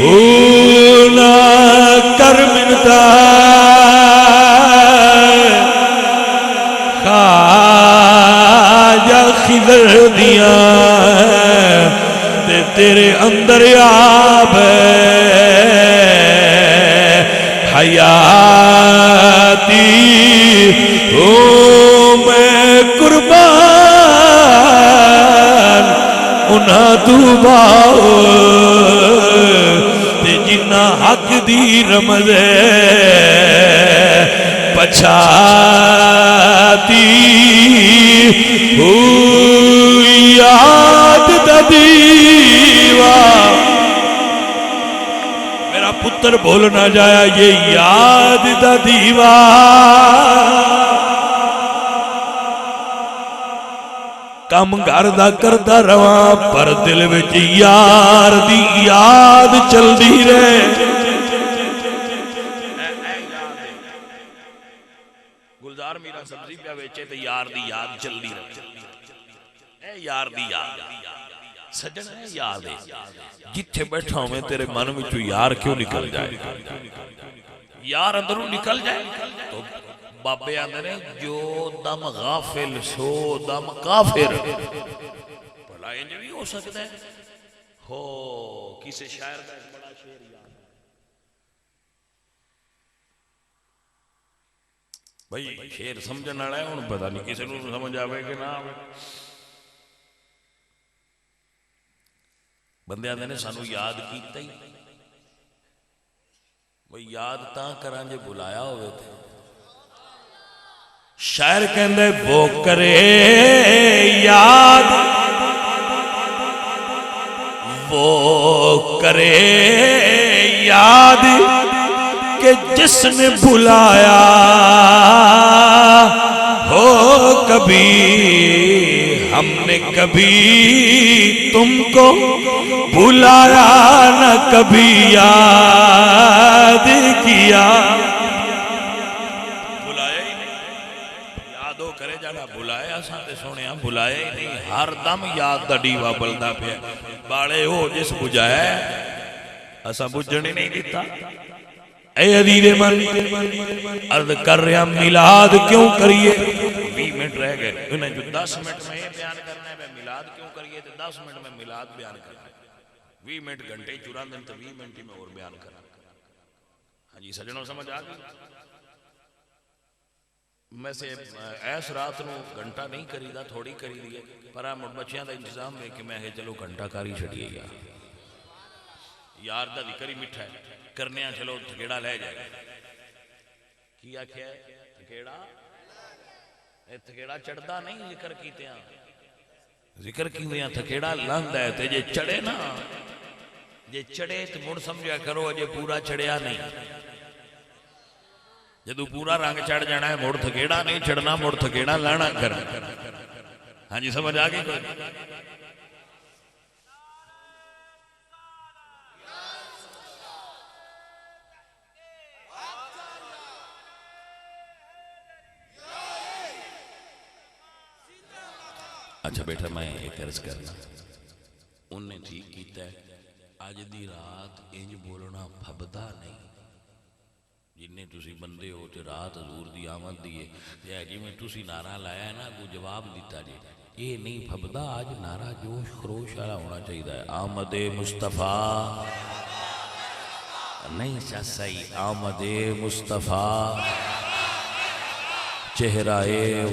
اونا کر منتا خواجہ خضر دیاں تیرے اندر آب حیاتی او میں قربان انہاں تو باؤ تے جنہ حق دی رمض پچھاتی او یاد دا دیوا. میرا پتر بولنا جایا یہ یاد دا دیوا. کم گھر دا کرتا رواں پر دل وچ یار دی یاد چل دی رہے. گلزار میرا سبزی پہ ویچے تے یار دی یاد چل دی رہے. اے یار دی یاد سجن ہے یاد ہے. جتھے بیٹھا ہوں میں تیرے من میں تو یار کیوں نکل جائے, یار اندروں نکل جائے. تو بابے آندھے نے جو دم غافل سو دم کافر. بھلا انج بھی ہو سکتا ہے ہو. کسی شاعر کا ایک بڑا شعر یاد بھائی شعر سمجھنا رہا ہے انہوں پتہ نہیں کسی نے سمجھ آوے کہ نہ آوے. بندے آندے نے سانو یاد کیتا ہی وہ یاد تاں کراں جے بلایا ہوئے تھے. شاعر کہندے وہ کرے یاد وہ کرے یاد کہ جس نے بلایا ہو کبھی. ہم نے کبھی تم کو بلایا نہ کبھی یاد کیا. بلایا ہی نہیں, یاد ہو کرے جانا بلایا ساتے سونے ہم بلایا ہی نہیں. ہر دم یاد دا ڈیوا بلدا پہ باڑے ہو جس بجایا اسا بجھنے نہیں دیتا. اے عزیز من عرض کر رہے ہم میلاد کیوں کریے. 20 منٹ رہ گئے انہیں جو 10 منٹ میں یہ بیان کرنا ہے میں میلاد کیوں کریے تو 10 منٹ میں میلاد بیان کرنا ہے. 20 منٹ گھنٹے 14 دن تو 20 منٹ میں اور بیان کرنا. ہاں جی سجنوں سمجھ آ گئی. میں سے ایس رات نو گھنٹہ نہیں کری دا تھوڑی کری دی ہے پر مڑ بچیاں دا انتظام میں کہ میں چلو گھنٹہ کاری چھڑیے یار دا ذکر ہی مٹھا ہے کرنے ہیں چلو تھکیڑا لے جائے کی آکھیا ہے تھکیڑا چڑھدا نہیں ذکر کیتے ہیں ذکر کیتے ہیں تھکیڑا لاندا ہے تے جے چڑھے نا جے چڑھے تو مڑ سمجھا کرو اجے پورا چڑھیا نہیں جدو پورا رنگ چڑھ جانا ہے مڑ تھکیڑا نہیں چڑھنا مڑ تھکیڑا لانا کرنا ہاں جی سمجھ آگئی کوئی اچھا بیٹا میں ایک عرض کرنا انہیں ٹھیک کیتا ہے آج دی رات انج بولنا پھبدا نہیں جنہیں تسی بندے ہو تے رات حضور دی آمد دیئے یا جی میں تسی نعرہ لایا ہے نا کو جواب دیتا جی یہ نہیں پھبدا آج نعرہ جوش خروش والا ہونا چاہیے ہے آمد مصطفیٰ نہیں چاہیے آمد مصطفیٰ چہرہ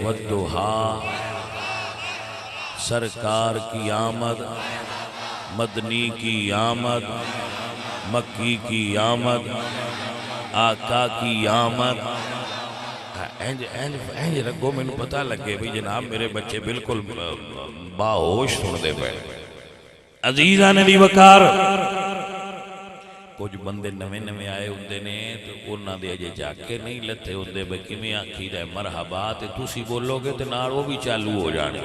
والضحیٰ سرکار کی آمد مدنی کی آمد مکی کی آمد آقا کی آمد اینج رکھو میں نے پتہ لگے بھی جناب میرے بچے بالکل باہوش سن دے پہ عزیزان دی وقار کچھ بندے نوے نوے آئے ہوندے نے تو انہاں دے اجے جا کے نہیں لتے ہوندے بے کمی آنکھی رہے مرحبا تے تسی بولو گے تے نار وہ بھی چالو ہو جانے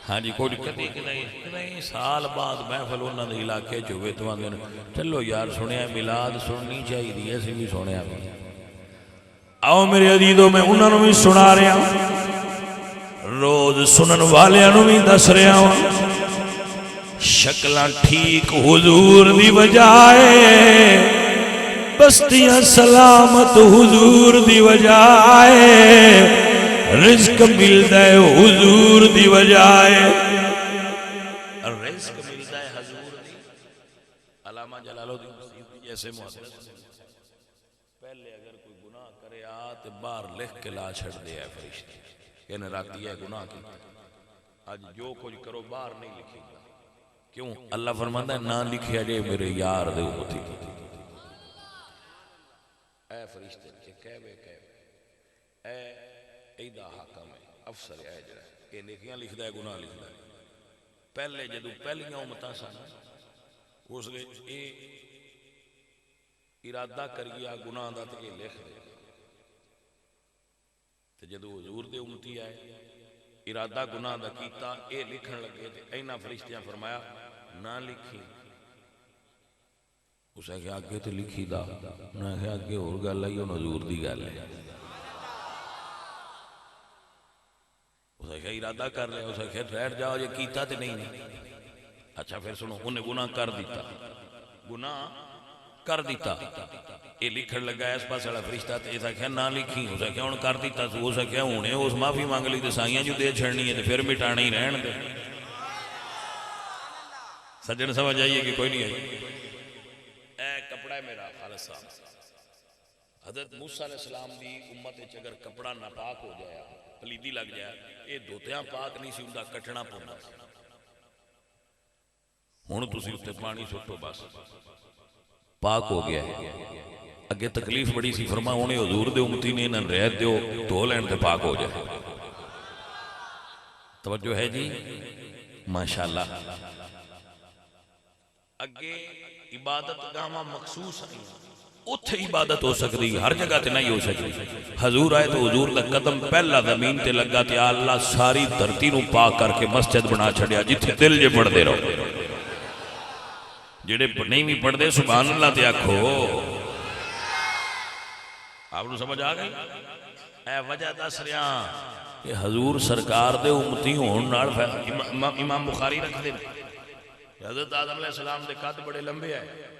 ہاں جی کچھ کدی کدی سال بعد محفل انہاں دے علاقے چوے تو آندے چلو یار سنیا میلاد سننی چاہیے دی ایسی بھی سنیا بھی آؤ میرے عزیزوں میں انہاں نو بھی سنا رہا ہوں روز سنن والے نو بھی دس رہا ہوں شکلاں ٹھیک حضور دی وجائے بستیاں سلامت حضور دی وجائے رزق ملتا ہے حضور دی وجائے رزق ملتا ہے حضور دی علامہ جلال الدین جیسے محدث پہلے اگر کوئی گناہ کرے آتے باہر لکھ کے لا چھڑ دیا ہے فرشتے یعنی راتی ہے گناہ کی آج جو کچھ کرو باہر نہیں لکھے گا کیوں اللہ فرماتا ہے نہ لکھے جائے میرے یار دے ہوتی اے فرشتے کہوے اے ایدہ حاکم ہے افسر ہے جرہ یہ نیکیاں لکھ دائے گناہ لکھ دائے پہلے جدو پہلیاں امتاں سانا اس لئے یہ ارادہ کریا گناہ دا تو یہ لکھ دے تو جدو حضور دے امتی آئے ارادہ گناہ دا کیتا یہ لکھن لگے تھے اینا فرشتیاں فرمایا نہ لکھی اسے کہ آگے تو لکھی دا نہ کہ آگے اور گا لئی اور حضور دی گا لئی اسے کہ ارادہ کر رہے اسے کہ ٹھہر جاؤ یہ کیتا تے نہیں اچھا پھر سنو انہیں گناہ کر دیتا گناہ کر دیتا یہ لکھن لگا ہے اس پاس والا فرشتہ تے اسے کہ نہ لکھی اسے کہ ان کر دیتا تو اسے کہ انہیں اس معافی مانگ لی تے سائیاں جو دے چھڑنی ہے تے پھر مٹانا ہی رہن دے سجن سمجھ آئیے کہ کوئی نہیں آئی اے کپڑا ہے میرا خالد صاحب حضرت موسیٰ علیہ السلام دی امت اگر کپڑا ناپاک ہو جایا پلیدی لگ جایا یہ دھوتیاں پاک نہیں سی اندہ کٹنا پونا ہونو تو سی اتے پانی سٹو بس پاک ہو گیا ہے اگے تکلیف بڑی سی فرما انہیں حضور دے امتی نے انہیں رہت دیو دھو لین دے پاک ہو جائے توجہ ہے جی ماشاءاللہ اگے عبادت گاما مخصوص نہیں اتھے عبادت ہو سکتی ہر جگہ تے نہیں ہو سکتی حضور آئے تو حضور دا قدم پہلا زمین تے لگا تے اللہ ساری دھرتی نو پاک کر کے مسجد بنا چھڑیا جتھے دل جے پڑھ دے رہو جڑے نہیں بھی پڑھ دے سبحان اللہ تے آکھو آپ نے سمجھ آ گئی اے وجہ دس رہا کہ حضور سرکار دے امتی ہون نال امام بخاری رکھ دے حضرت آدم علیہ السلام دے قد بڑے لمبے آئے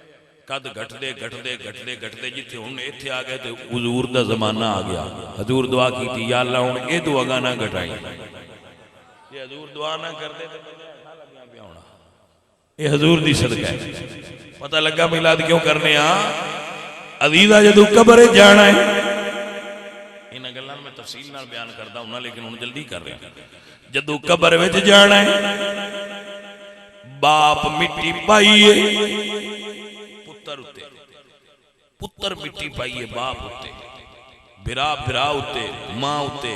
قد گھٹ دے جتھے انہیں اتھے آگئے تھے حضور دا زمانہ آگیا حضور دعا کی تھی یا اللہ انہیں اے دعا گا نہ گھٹائیں یہ حضور دعا نہ کر دے یہ حضور دی صدقہ ہے پتہ لگا میلاد کیوں کرنے عزیزہ جدو قبر جانا ہے انہیں گلہ گلاں میں تفصیل نال بیان کردا ہوں لیکن ہن جلدی کر رہا جدوں قبر وچ جانا ہے باپ مٹی پائیے پتر اتے پتر مٹی پائیے باپ اتے بھرا بھرا اتے ماں اتے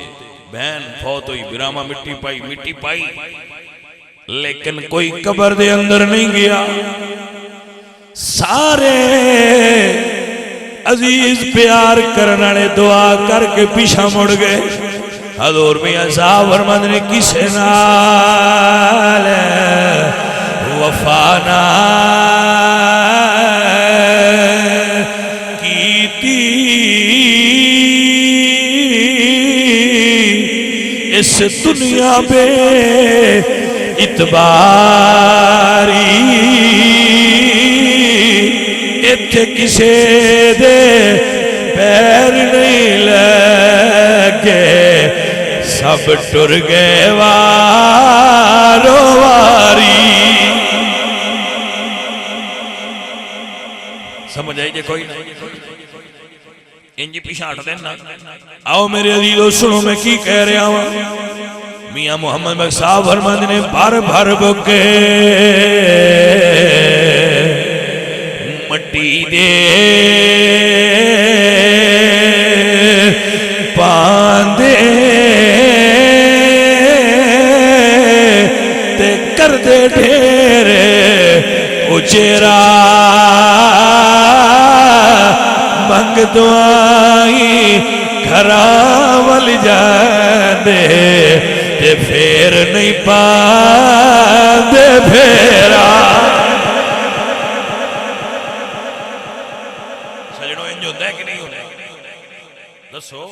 بہن فوت ہوئی بھرا ماں مٹی پائی لیکن کوئی قبر دے اندر نہیں گیا سارے عزیز پیار کرنے والے دعا کر کے پیچھے مڑ گئے حضور میاں صاحب فرماندے نے کسے نال وفا نہ کیتی اس دنیا بے اعتباری اتھے کسے دے پیر نہیں لگے سب ٹر گئے وارو واری سمجھ آئی جے کوئی انجی پیچھا ہٹ دینا آؤ میرے عزیزو سنو میں کی کہہ رہا ہوں میاں محمد بخش صاحب فرماندے نے بھر بھر بکے مٹی دے پاندے تے کر دے ڈھیر اچیرا منگ دعائی گھراول جاندے تے پھر نہیں پا دے پھیرا سجنوں انج ہوتا ہے کہ نہیں ہوتا دسو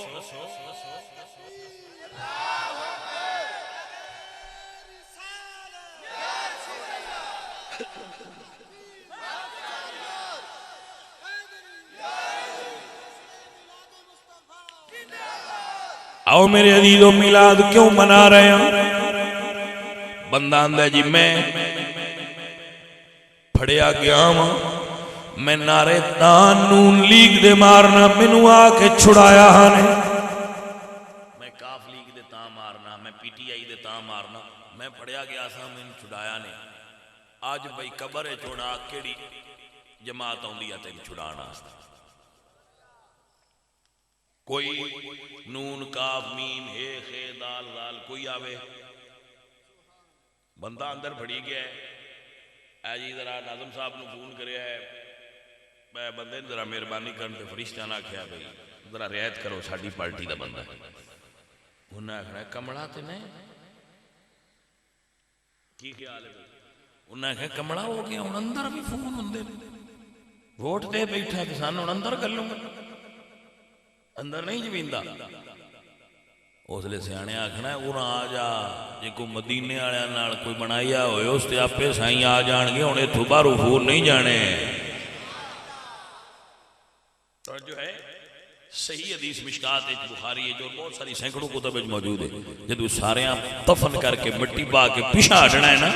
آؤ میرے عزیزو میلاد کیوں منا رہے ہیں بندہ آندہ جی میں پھڑیا گیا ہوں میں نعرے نون لیگ دے مارنا منو آکے چھڑایا ہانے میں کاف لیگ دے تاں مارنا میں پی ٹی آئی دے تاں مارنا میں پھڑیا گیا سا میں چھڑایا نے آج بھئی قبر چھوڑا کیڑی جماعت آن لیا تین چھڑانا کوئی نون کاف میم ہے خے دال دال کوئی آوے بندہ اندر بھڑی گیا ہے اے جی ذرا ناظم صاحب نے فون کریا ہے میں بندے ذرا مہربانی کرنے فرشتہ نہ کیا بھئی ذرا رعایت کرو ساڈی پارٹی دا بندہ انہوں نے کہا کمڑا تے نہیں کی خیال ہے انہوں نے کہا کمڑا ہو گیا ان اندر بھی فون ہوندے ووٹ دے بیٹھا کہ سانوں ان اندر کر لوں گا اندر نہیں جویندہ اس لئے سیانے آکھنا ہے انہاں آ جا جے کو مدینے آڑے نال کوئی بنائیا ہوئے اس تے آپ پہ سائیں آ جان گے انہیں تھوبا رفور نہیں جانے تو جو ہے صحیح حدیث مشکات ایک بخاری ہے جو بہت ساری سینکڑوں کتب موجود ہے جدو سارے آپ دفن کر کے مٹی پا کے پیچھا ہٹنا ہے نا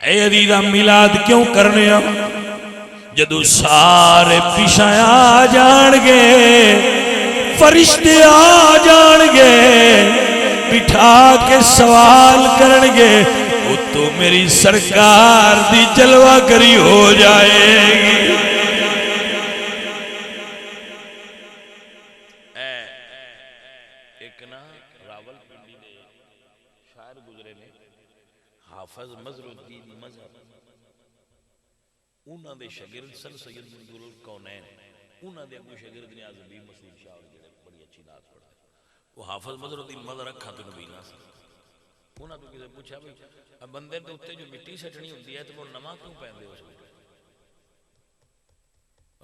اے عزیزہ میلاد کیوں کرنے ہیں جدو سارے پیچھا آ جان گے فرشتے آ جان گے بٹھا کے سوال کرن گے وہ تو میری سرکار دی جلوہ گری ہو جائے گی ایک نا راول پنڈی دے شاعر گزرے نے حافظ مظہر الدین مظہر انہاں دے شاگرد سر سید منظور الکونین انہاں دے اگو شاگرد نیاز بھی مسعود شاہ اور جڑے بڑی اچھی نعت پڑھا وہ حافظ مظہر الدین مظہر رکھا تو نبی نہ سی انہاں تو کسے پوچھا بھئی بندے دے اوتے جو مٹی سٹنی ہوندی ہے تو وہ نواں کیوں پہندے اس میں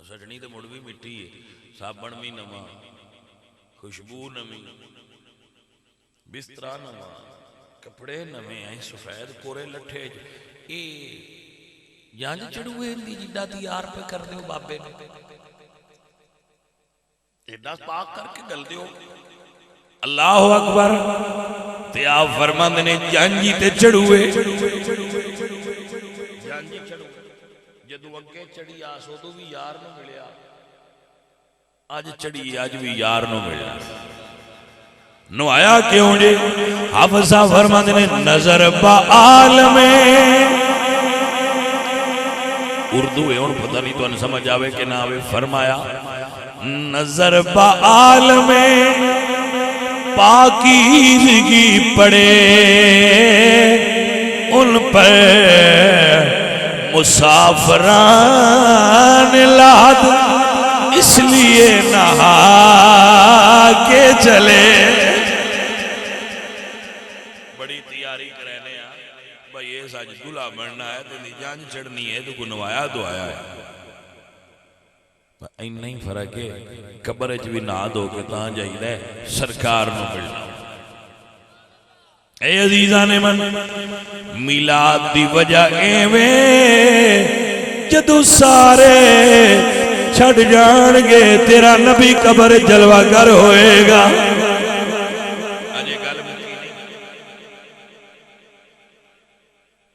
سٹنی تے مڑ بھی مٹی ہے صابن بھی نواں خوشبو نویں بسترا نواں کپڑے نویں ہیں سفید کورے لٹھے اے جانج چڑھوئے دی جدہ دیار پہ کر دیو بابے نے ایڈا پاک کر کے گل دیو اللہ اکبر تے آپ فرماند نے جانجی تے چڑھوئے جانجی چڑھوئے جدو اگے چڑھی آسو تو بھی یار نو ملیا آج چڑھی آج بھی یار نو ملیا نوایا کیوں جے؟ حافظہ فرماتے نے نظر با عالم اردو ہے اور پتہ نہیں تو ان سمجھ آوے کہ نہ آوے. فرمایا نظر با عالم پاکیزگی پڑے ان پر مسافران لاد اس لیے نہا کے چلے. بڑی تیاری کرنے ہیں بھئی یہ ساج دلہ بڑھنا ہے تو جان چڑھنی ہے تو کو نوایا تو آیا ہے. این نہیں فرق ہے قبرج بھی نہ دو کہ تاں جائی دے سرکار نو ملنا. اے عزیزان من میلاد دی وجہ ایویں جدو سارے چھڑ جان گے تیرا نبی قبر جلوہ گر ہوئے گا. آجے گل مکی نہیں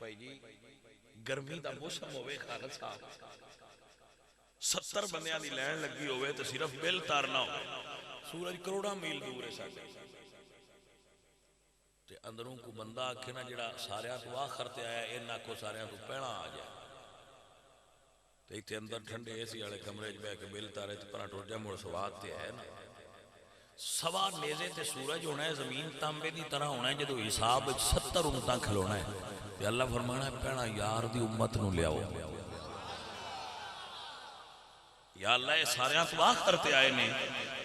بھائی جی گرمی دا موسم ہوئے خالد صاحب 70 بندیاں دی لین لگی ہوئے تو صرف بل تارنا ہو سورج کروڑا میل دور ہے ساتھ تے اندروں کو بندہ آکھنا جڑا ساریاں تو آخر تے آیا اینا کو ساریاں تو پہنا آ جائے تے ایتے اندر ٹھنڈے ایسی آلے کمرے جب ہے کہ بل تارے تے پرا ٹوٹ جائے موڑ سواد تے ہے نا سوا نیزے تے سورج ہونا ہے زمین تانبے دی طرح ہونا ہے جدو حساب 70 امتاں کھلونا ہے تے اللہ فرمانا ہے پہنا یار دی امت نو لے آؤ. یا اللہ یہ ساریاں تو آخر تے آئے نے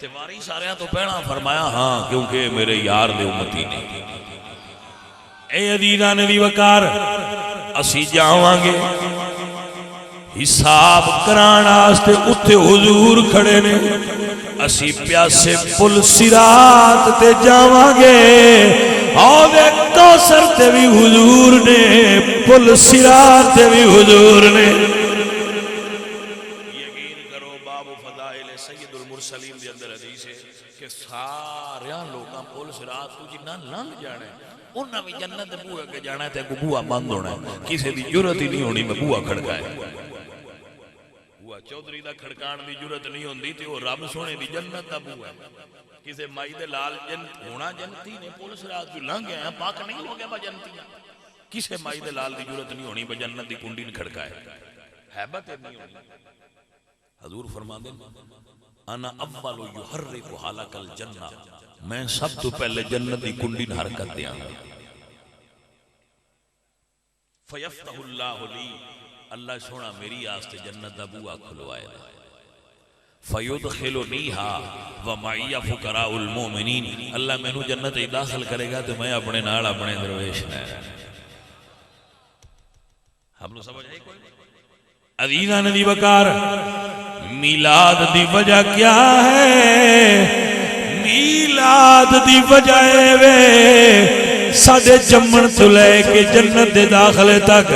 تیواری ساریاں تو پہنا فرمایا ہاں کیونکہ میرے یار دے امتی نے. اے عزیزان دی وقار اسی جاوانگے حساب کران آستے اتھے حضور کھڑے نے اسی پیاسے پل صراط تے جاوانگے اور کوثر تے بھی حضور نے پل صراط تے بھی حضور نے. سید المرسلین دے اندر حدیث ہے کہ ساریاں لوگاں پول صراط کو جنہ لنگ جانا ہے انہاں بھی جنت بوئے کے جانا ہے تے کو بوہ بند ہونا ہے کسی دی جرت ہی نہیں ہونی میں بوہ کھڑکائے بوہ چودری دا کھڑکان دی جرت نہیں ہوندی تے وہ رب سونے دی جنت دا بوہ ہے کسی مائی دے لال جنت ہونا جنتی نے پول صراط جو لنگ گئے ہیں پاک نہیں ہو گیا با جنتی کسی مائی دے لال دی جرت نہیں ہونی با جنت دی کنڈی نے کھڑکائے حیبت نہیں ہونی. حضور فرما دیں انا اول یحرک حالک الجنہ میں سب تو پہلے جنت دی کنڈی نے حرکت دیا فیفتح اللہ لی اللہ سونا میری آستے جنت دا بوہ کھلوائے فیدخلنیہا ومعی فقراء المومنین اللہ میں نو جنت ہی داخل کرے گا تو میں اپنے نال اپنے درویش نے. ہم لوگ سمجھ آئی کوئی عزیزان دی وقار میلاد دی وجہ کیا ہے؟ میلاد دی وجہ ہے ساڑے جمن تو لے کے جنت دے داخلے تک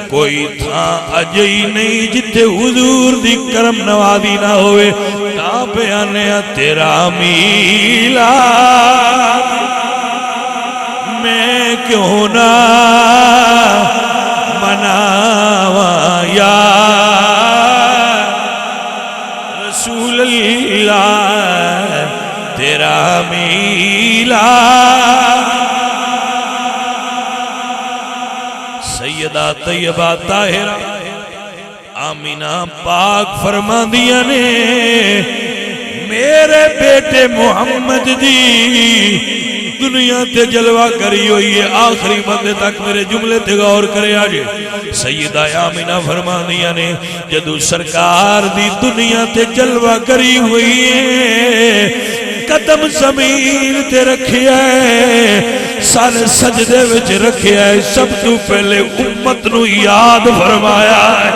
کوئی تھا اجئی نہیں جتے حضور دی کرم نوازی نہ ہوئے تا بیانے تیرا میلاد میں کیوں نہ مناواں یا رسول اللہ تیرا میلاد. سیدہ طیبہ طاہرہ آمینہ پاک فرما دیا نے میرے بیٹے محمد دی دنیا تے جلوہ کری ہوئی ہے آخری بندے تک میرے جملے تے غور کرے آجے. سیدہ آمینہ فرما دیا نے جدو سرکار دی دنیا تے جلوہ کری ہوئی ہے قدم زمین تے رکھیا ہے سر سجدے وچ رکھیا ہے سب تو پہلے امت نو یاد فرمایا ہے.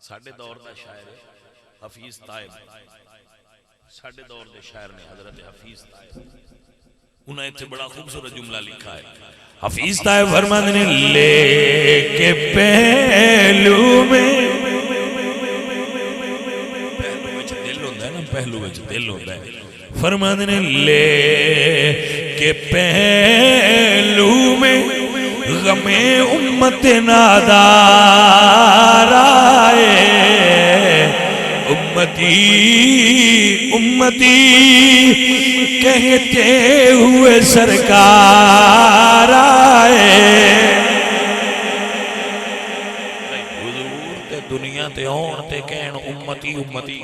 ساڑھے دور دا شاعر حفیظ طائب ساڑھے دور دے شاعر نے حضرت حفیظ طائب انہوں نے بڑا خوبصورت جملہ لکھا ہے. حفیظ طائب فرماتے نے لے کے پہلو میں پہلو وچ دل ہوتا ہے فرماتے نے لے کے پہلو میں غم امت نادار آئے امتی امتی کہتے ہوئے سرکار آئے، حضور تے دنیا تے آن تے کہن امتی امتی۔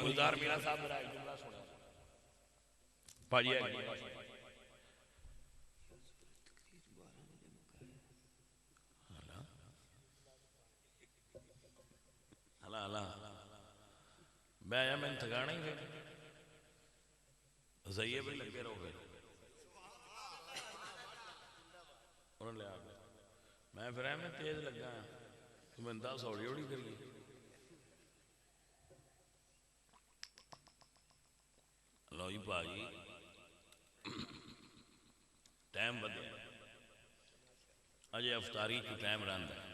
گلزار میرا صاحب میرا ایک جملہ سنے پاجی میں آیا میں تھکانا ہی گئے زیے بھی لگے رہو گئے انہوں نے لے آگئے میں پھر میں تیز لگا تو میں 10 اوڑی اوڑی کریے لوئی بھائی ٹائم بدل اجے افطاری کی ٹائم رہندا ہے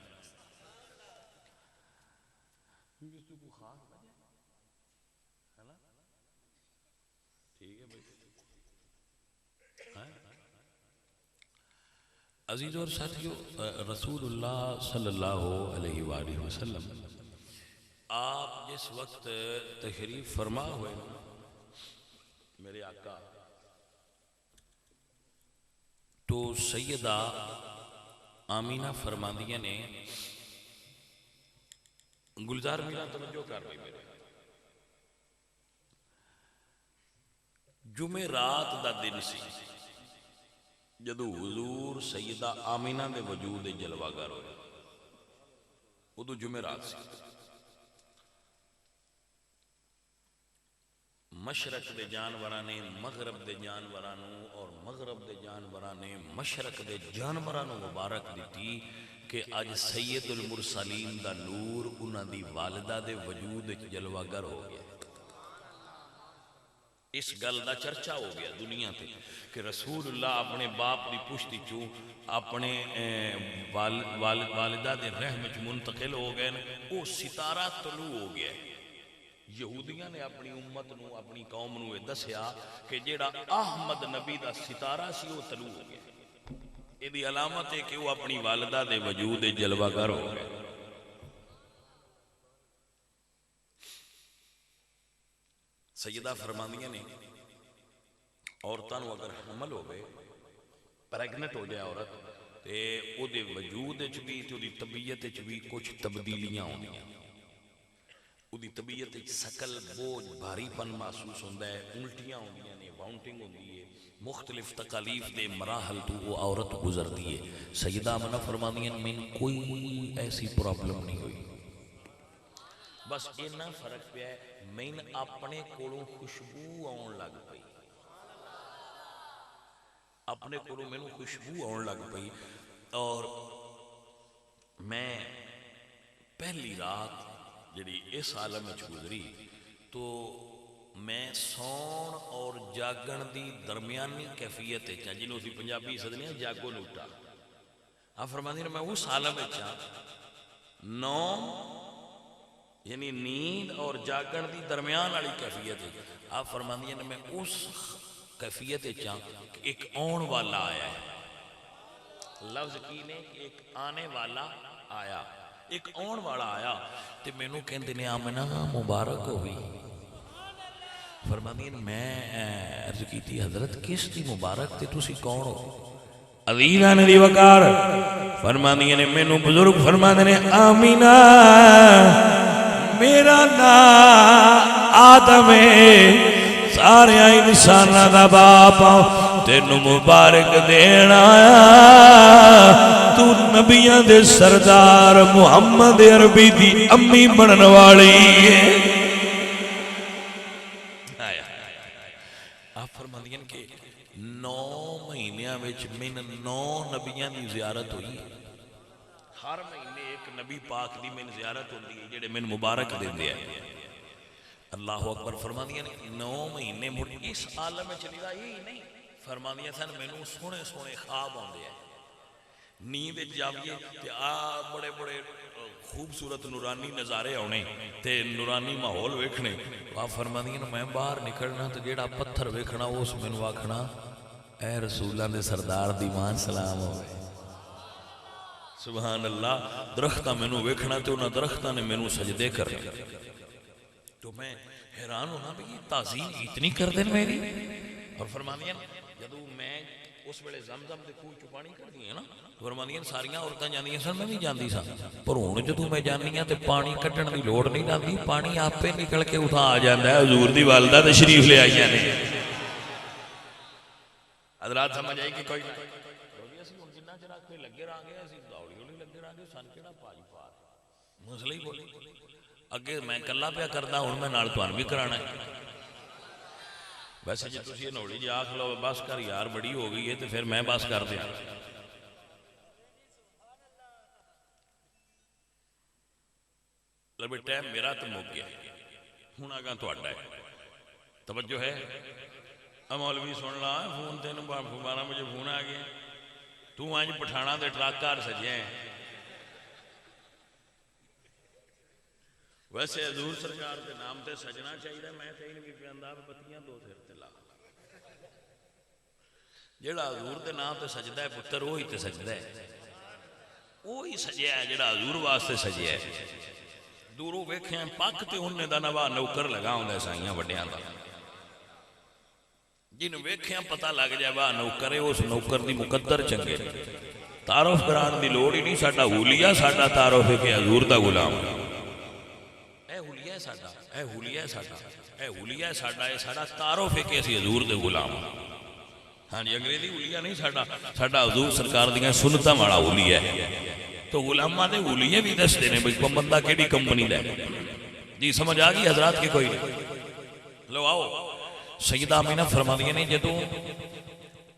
عزیز اور ساتھیو، رسول اللہ صلی اللہ علیہ وآلہ وسلم آپ جس وقت تشریف فرما ہوئے میرے آقا تو سیدہ آمینہ فرماندیاں نے گلزار میرا توجہ کر رہی میرے جمعرات دا دن سی جدو حضور سیدہ آمینہ دے وجود جلوہ گر ہوئے ادو جمعرات سی مشرق دے جانورانے مغرب دے جانورانوں اور مغرب دے جانورانے مشرق دے جانورانوں مبارک دیتی کہ آج سید المرسلین دا نور انہاں دی والدہ دے وجود جلوہ گر ہو گیا۔ اس گل دا چرچا ہو گیا دنیا تے کہ رسول اللہ اپنے باپ دی پشتی چو اپنے والدہ دے رحم چ منتقل ہو گئے وہ ستارہ طلوع ہو گیا۔ یہودیاں نے اپنی امت نو اپنی قوم نو دسیا کہ جیڑا احمد نبی دا ستارہ سی وہ طلوع ہو گیا، یہ دی علامت ہے کہ وہ اپنی والدہ دے وجود جلوہ گر ہو گئے۔ سیدہ فرماندیاں نے عورتاں نو اگر حمل ہو گئے پریگنٹ ہو جائے عورت تے او دے وجود چ بھی تے او دی طبیعت چ بھی کچھ تبدیلیاں ہوندیاں، او دی طبیعت چ سکل بوجھ بھاری پن محسوس ہوندا ہے، الٹیاں ہوندیاں نے، واؤنٹنگ ہوندی ہے، مختلف تکالیف دے مراحل تو وہ عورت گزرتی ہے۔ سیدہ آمنہ فرماندیاں میں کوئی ایسی پرابلم نہیں ہوئی، بس اتنا فرق پیا ہے میں اپنے کولوں خوشبو آن لگ پئی، اپنے کولوں میں خوشبو آن لگ پئی اور میں پہلی رات جڑی اس عالم میں گزری تو میں سون اور جاگن دی درمیانی کیفیت جنہوں اسی پنجابی سدنے جاگو لوٹا آپ فرماندے ہیں میں اس عالم میں نوم یعنی نیند اور جاگن دی درمیان والی کیفیت ہے۔ آپ فرماندے ہیں میں اس کیفیت کہ ایک آن والا آیا ہے، لفظ کی نے کہ ایک آنے والا آیا، ایک آن والا آیا تے میں نو کہندے نے آمنہ مبارک ہوئی۔ فرماندے ہیں میں عرض کی تھی حضرت کس دی مبارک تے تسی کون ہو؟ عزیزان دی وقار فرماندے ہیں میں نو بزرگ فرماندے ہیں آمینہ میرا نام آدم ہے، سارے انسانہ دا باپ تینو مبارک دینا تو نبیان دے سردار محمد عربی دی امی بنن والی ہے۔ آپ فرماندین کہ 9 مہینیاں وچ من 9 نبیان دی زیارت ہوئی ہے، ہر مہینے ایک نبی پاک دی من زیارت ہوتی ہے جڑے من مبارک دے دیا ہے۔ اللہ اکبر فرماندیاں نے 9 مہینے مڑ اس عالم میں چلی رہا یہی نہیں، فرماندیاں سن میں نو سونے سونے خواب آندے ہیں، نیند جاویے تے بڑے بڑے خوبصورت نورانی نظارے آنے تے نورانی ماحول ویکھنے۔ آپ فرماندیاں میں باہر نکلنا تے جیڑا پتھر ویکھنا اس میں نو آکھنا اے رسولہ دے سردار دیوان سلام ہوئے، سبحان اللہ۔ درختہ میں نو ویکھنا تے انہاں درختہ نے میں نو سجدے کرنے۔ تو تو میں حیران ہونا بھی یہ تعظیم اتنی کر دیں میری. اور فرماندیاں جدو میں اس ویلے زمزم دے کوہ چوں پانی کڈدی ہے نا فرماندیاں ساریاں عورتاں جاندیاں سن میں بھی جاندی سا پر ہن جدوں میں جانی ہاں تے پانی کڈن دی لوڑ نہیں لگدی پانی آپے نکل کے اتھاں آ جاندا ہے. حضور دی والدہ تشریف لے آئیاں نے. حضرات سمجھ آئی کہ کوئی جنہ چر آکھے لگے رہاں گے اسی دوڑی ہولی لگے رہاں گے سن کیڑا پائی پار مسئلہ ہی بولے اگے میں کلا پیا کردا ہن میں نال تہاڈ بھی کرانا ہے. ویسے جی تسی نوڑی جی آکھ لو بس کر یار بڑی ہو گئی ہے تو پھر میں بس کر دیا. لبے ٹائم میرا تو مک گیا ہوں آگاں تہاڈا ہے. توجہ ہے مولوی سن لا فون تین 12 بجے فون آ گیا تو آج پٹھانا دے ٹرک گھر سجے ہیں. ویسے حضور سرکار کے نام تے سجنا چاہیے میں کہیں بھی پیاندا بتیاں دو سر تے لا جڑا حضور دے نام تے سجدا ہے پتر وہی تے سجدا ہے وہی سجیا ہے جڑا حضور واسطے سجیا ہے. دوروں ویکھیاں پک تے اننے دا نوا نوکر لگا ہوندا سائیاں وڈیاں دا جنوں ویکھیاں پتہ لگ جائے واہ نوکر ہے اس نوکر دی مقدر چنگے تعارف کران دی لوڑ ہی نہیں. ساڈا حلیہ ساڈا تعارف ہے کہ حضور دا غلام اے حلیہ ہے ساڈا اے حلیہ ہے ساڈا اے حلیہ ہے ساڈا اے ساڈا تعارف ہے کہ اسی حضور دے غلام. ہاں جی انگریزی حلیہ نہیں ساڈا حضور سرکار دیاں سنتاں والا حلیہ ہے. تو غلاماں دے حلیے بھی دس دینے بھئی کوئی بندہ کیڑی کمپنی دا جی سمجھ آ گئی حضرات کی کوئی نہیں. لو آؤ سیدہ آمینہ فرماندیاں نے جدوں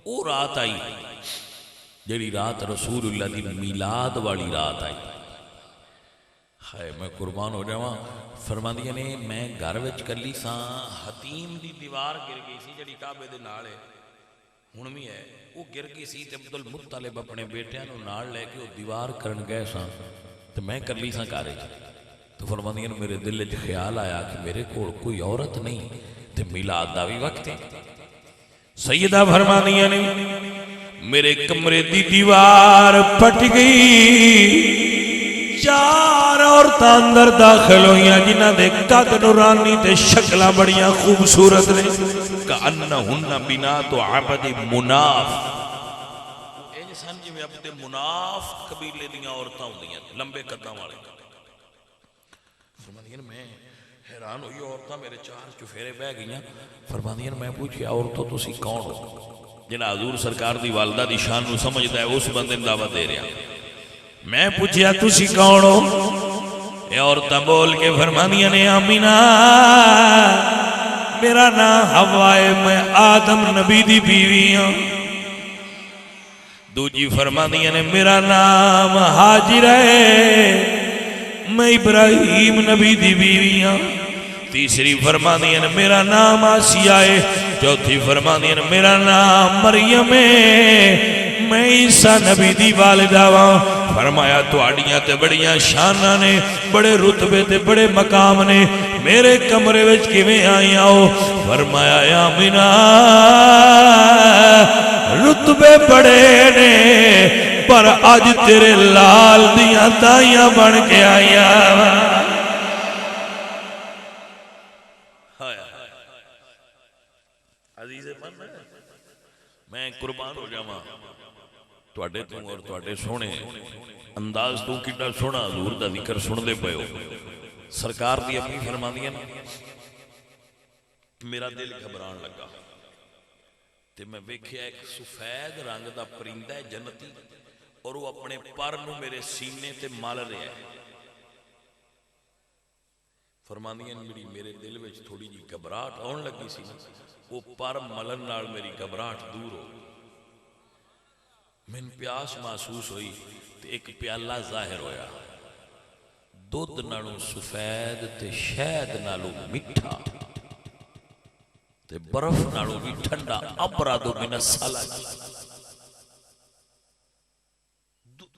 او رات آئی جڑی رات رسول اللہ دی میلاد والی رات آئی ہائے میں قربان ہو جاواں. فرماندیاں نے میں گھر وچ کلی ساں حتیم دی دیوار گر گئی سی جڑی کعبے دے نال ہے ہن بھی ہے وہ گر گئی سی تے عبد المطلب اپنے بیٹیاں نوں نال لے کے وہ دیوار کرن گئے ساں تے میں کلی ساں گھر وچ. تو فرماندیاں میرے دل وچ خیال آیا کہ میرے کول کوئی عورت نہیں تے میلاد دا بھی وقت ہے. سیدہ فرماندیاں نے میرے کمرے دی دیوار پھٹ گئی 4 عورتاں اندر داخل ہوئیاں جنہاں دے قد نورانی تے شکلاں بڑیاں خوبصورت نے کأنہن بنات عبد مناف انج سن جویں عبد مناف قبیلے دیاں عورتاں ہوندیاں لمبے قداں والے. فرماندیاں میں حیران ہوئی عورتاں میرے 4 چفیرے بہ گئیاں. فرماندیاں میں پوچھیا عورتوں تسی کون ہو جنہاں حضور سرکار دی والدہ دی شان نو سمجھدا ہے اس بندے نوں دعوت دے رہا. میں پوچھیا تسی کون ہو اے عورتاں بول کے فرماندیاں نے آمینہ میرا نام حوا ہے میں آدم نبی دی بیوی ہوں. دوجی فرماندیاں نے میرا نام حاجر ہے میں ابراہیم نبی دی بیوی ہوں. تیسری فرماندیاں نے میرا نام آسیہ ہے. چوتھی فرماندیاں نے میرا نام مریم ہے میں عیسیٰ نبی دی والدہ ہوں. فرمایا تواڈیاں تے بڑیاں شاناں نے بڑے رتبے تے بڑے مقام نے میرے کمرے وچ کیویں آئیاں ہو. فرمایا یا آمینہ رتبے بڑے نے پر اج تیرے لال دیاں تائیاں بن کے آئیاں. عزیز میں قربان ہو جاواں تواڈے تو اور تواڈے سونے انداز تو کیڈا سونا حضور دا ذکر سن دے پئے ہو. سرکار دی اپنی فرماندیاں میرا دل گھبران لگا تے میں ویکھیا ایک سفید رنگ دا پرندہ ہے جنتی اور وہ اپنے پر نو میرے سینے تے مل رہا ہے. فرماندیاں میرے دل وچ تھوڑی جی گھبراہٹ آن لگی سی وہ پر ملن نال میری گھبراہٹ دور ہو. میں پیاس محسوس ہوئی تے ایک پیالہ ظاہر ہویا دودھ نالوں سفید تے شہد نالوں مٹھا تے برف نالوں بھی ٹھنڈا ابرد من الثلج.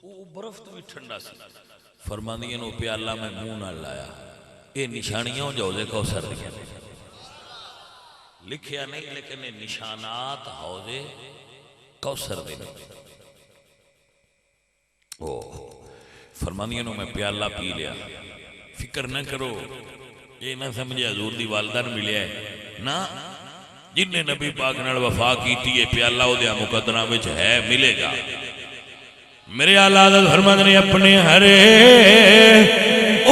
وہ برف تو بھی ٹھنڈا سی. فرماندیاں نو پیالہ میں منہ نال لایا یہ نشانیاں حوض کوثر دیا لکھیا نہیں لیکن نشانات حوض کوثر دیا. فرماندیاں نو میں پیالہ پی لیا. فکر نہ کرو یہ نہ سمجھے حضور دی والدہ نے ملیا ہے نا، جن نے نبی پاک نال وفا کیتی ہے پیالہ او دیا مقدرہ وچ ہے ملے گا۔ میرے اعلیٰ حضرت فرماتے ہیں اپنے ہر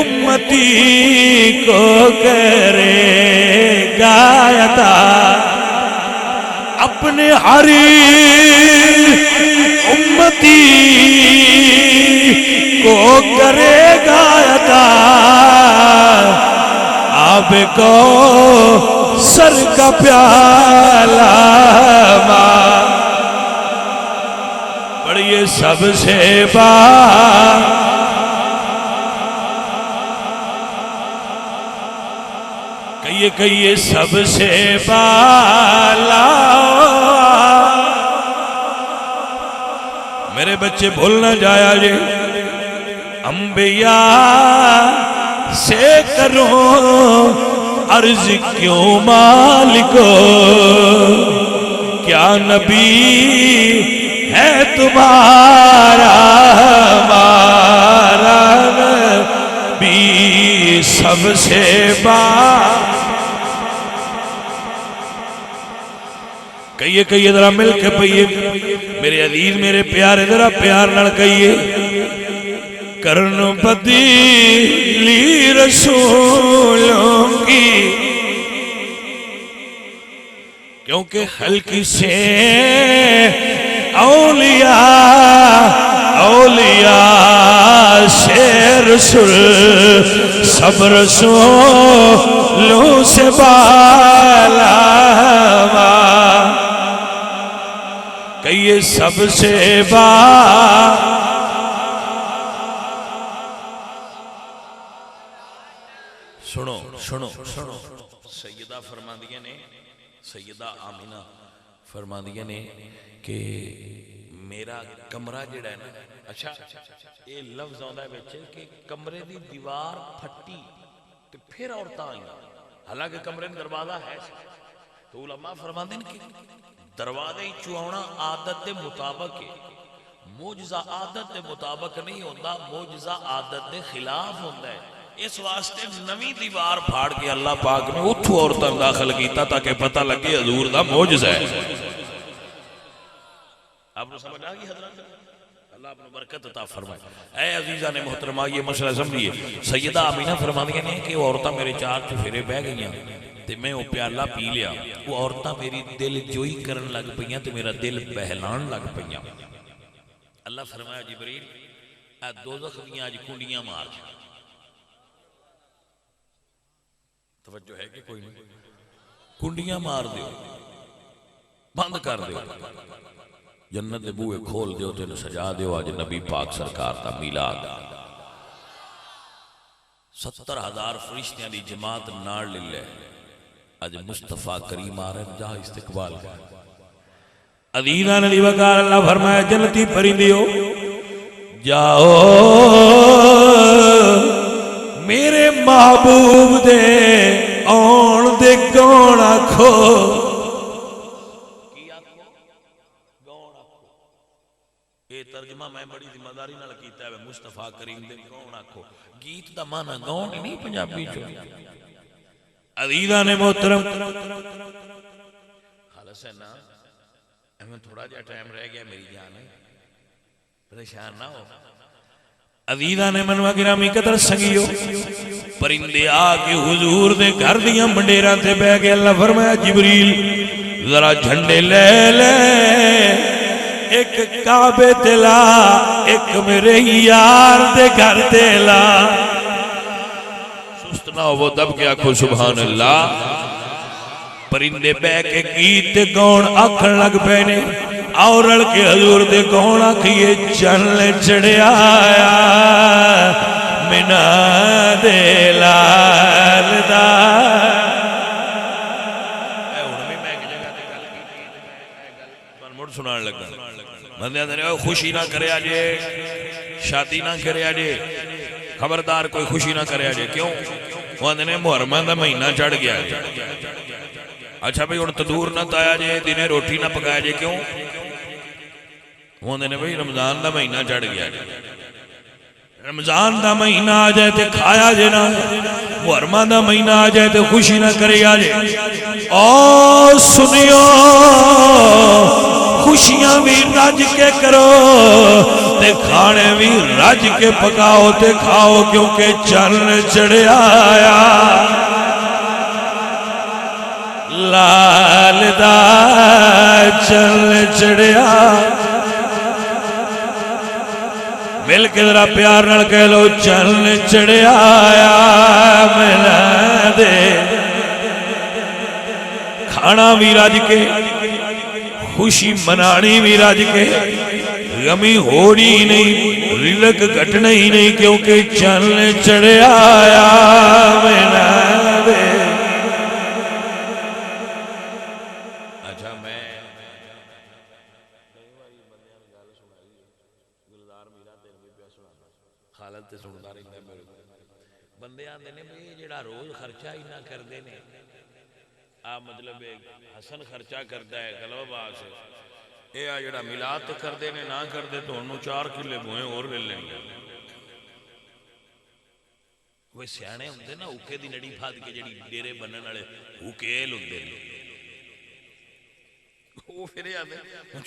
امتی کو کرے گا عطا، اپنے ہر امتی کو کرے گا عطا، آپ کو سر کا پیالہ پڑھئے سب سے کہیے سب سے بالا، میرے بچے بھول نہ جایا جی، انبیاء سے کرو عرض کیوں مالکو، کیا نبی ہے تمہارا ہمارا نبی سب سے کہیے ذرا مل کے پئیے میرے عزیز میرے پیارے ذرا پیار نہ کہیے، کرن بدیلی رسولوں کی، کیونکہ ہلکی سے اولیاء سے رسول سب رسولوں سے بالا، کہیے سب سے سنو سیدہ فرماندیاں نے، سیدہ آمینہ فرماندیاں نے کہ میرا کمرہ جڑا ہے نا، اچھا یہ لفظ آندا ہے بچے کہ کمرے دی دیوار پھٹی تو پھر عورتاں آئیں، حالانکہ کمرے میں دروازہ ہے، تو علماء فرماندے ہیں کہ دروازے چواؤنا عادت دے مطابق ہے، معجزہ عادت دے مطابق نہیں ہوتا، معجزہ عادت دے خلاف ہوتا ہے، اس واسطے نویں دیوار پھاڑ کے اللہ پاک نے اتھو عورتاں داخل کیتا تاکہ پتہ لگے حضور دا معجزہ ہے۔ آپ نے سمجھ آگئی حضرات؟ اللہ اپنے برکت عطا فرمائے۔ اے عزیزہ نے محترمہ یہ مسئلہ سمجھئے، سیدہ آمینہ فرماندیاں نے کہ وہ عورتاں میرے چار چفیرے بہ گئیاں تے میں وہ پیالہ پی لیا، وہ عورتاں میری دل جوئی کرن لگ پئیاں تے میرا دل بہلان لگ پئیاں۔ اللہ فرمایا جبریل اے دوزخ دیاں آج کنڈیاں مار جائیں، توجہ ہے کہ کوئی نہیں، کنڈیاں مار دیو، بند کر دیو، جنت دے بوئے کھول دیو تے سجا دیو، آج نبی پاک سرکار دا میلاد، 70,000 فرشتیاں دی جماعت نار للے، آج مصطفیٰ کریم آ رہے جہاں استقبال کا عزیزہ نبی وقار اللہ فرمایا جنتی پرندیو جاؤ میرے محبوب دے آن دے گون آکھو، یہ ترجمہ میں بڑی ذمہ داری نہ کیتا ہے مصطفیٰ کریم دے گون آکھو، گیت دا معنی گون ہی نہیں پنجابی جو۔ عزیزہ نے محترم خالص ہے نا، ہمیں تھوڑا جا ٹائم رہ گیا میری جان ہے، پریشان نہ ہو۔ عزیزہ نے منوہ گرامی قدر سنگیو، پرندے آکے حضور دے گھر دیاں منڈیرہ تے بہ گئے، اللہ فرمایا جبریل ذرا جھنڈے لے لے، ایک کعبے تلا، ایک میرے یار دے گھر تلا، سست نہ ہو وہ دب کے آکھو سبحان اللہ۔ پرندے بہ کے گیت گون آکھن لگ پینے، اور رڑ کے حضور دے گون آکھئے چل چڑھیا آیا منا دے لال دا۔ اے انہوں میں ایک جگہ دے گل کی مڑ سنان لگا، بندے آدھے خوشی نہ کرے آجے، شادی نہ کرے آجے، خبردار کوئی خوشی نہ کرے آجے، کیوں؟ وہ آدھے محرمہ دا مہینہ چڑھ گیا ہے، اچھا بھئی ان تدور نہ تایا جے، دنے روٹی نہ پکایا جے، کیوں؟ وہ نے بھئی رمضان دا مہینہ چڑھ گیا، رمضان دا مہینہ آ جائے تے کھایا جے نا، محرمہ دا مہینہ آ جائے تو خوشی نہ کرے آ جائے او سنیو خوشیاں بھی رج کے کرو تے کھانے بھی رج کے پکاؤ تے کھاؤ کیونکہ چن چڑھے آیا لال دا چن چڑھیا مل کے ذرا پیار نال کہہ لو چن چڑھیا آیا ملا دے کھانا بھی رج کے خوشی منانی بھی رج کے غمی ہوڑی نہیں رلک گھٹنا ہی نہیں کیونکہ چن چڑھیا آیا ملا دے بندے آندے نے بھی جڑا روز خرچہ ہی نہ کر دے نے مطلب حسن خرچہ کرتا ہے غلبہ باس یہ جڑا میلاد تے کر دے نے نہ کر دے تو انہوں 4 کلے بوئیں اور لے لیں گے وہ سیانے ہوندے نا اوکے دی نڑی پھاد کے جڑی ڈیرے بنن والے اوکیل ہوندے نے وہ پھر آندے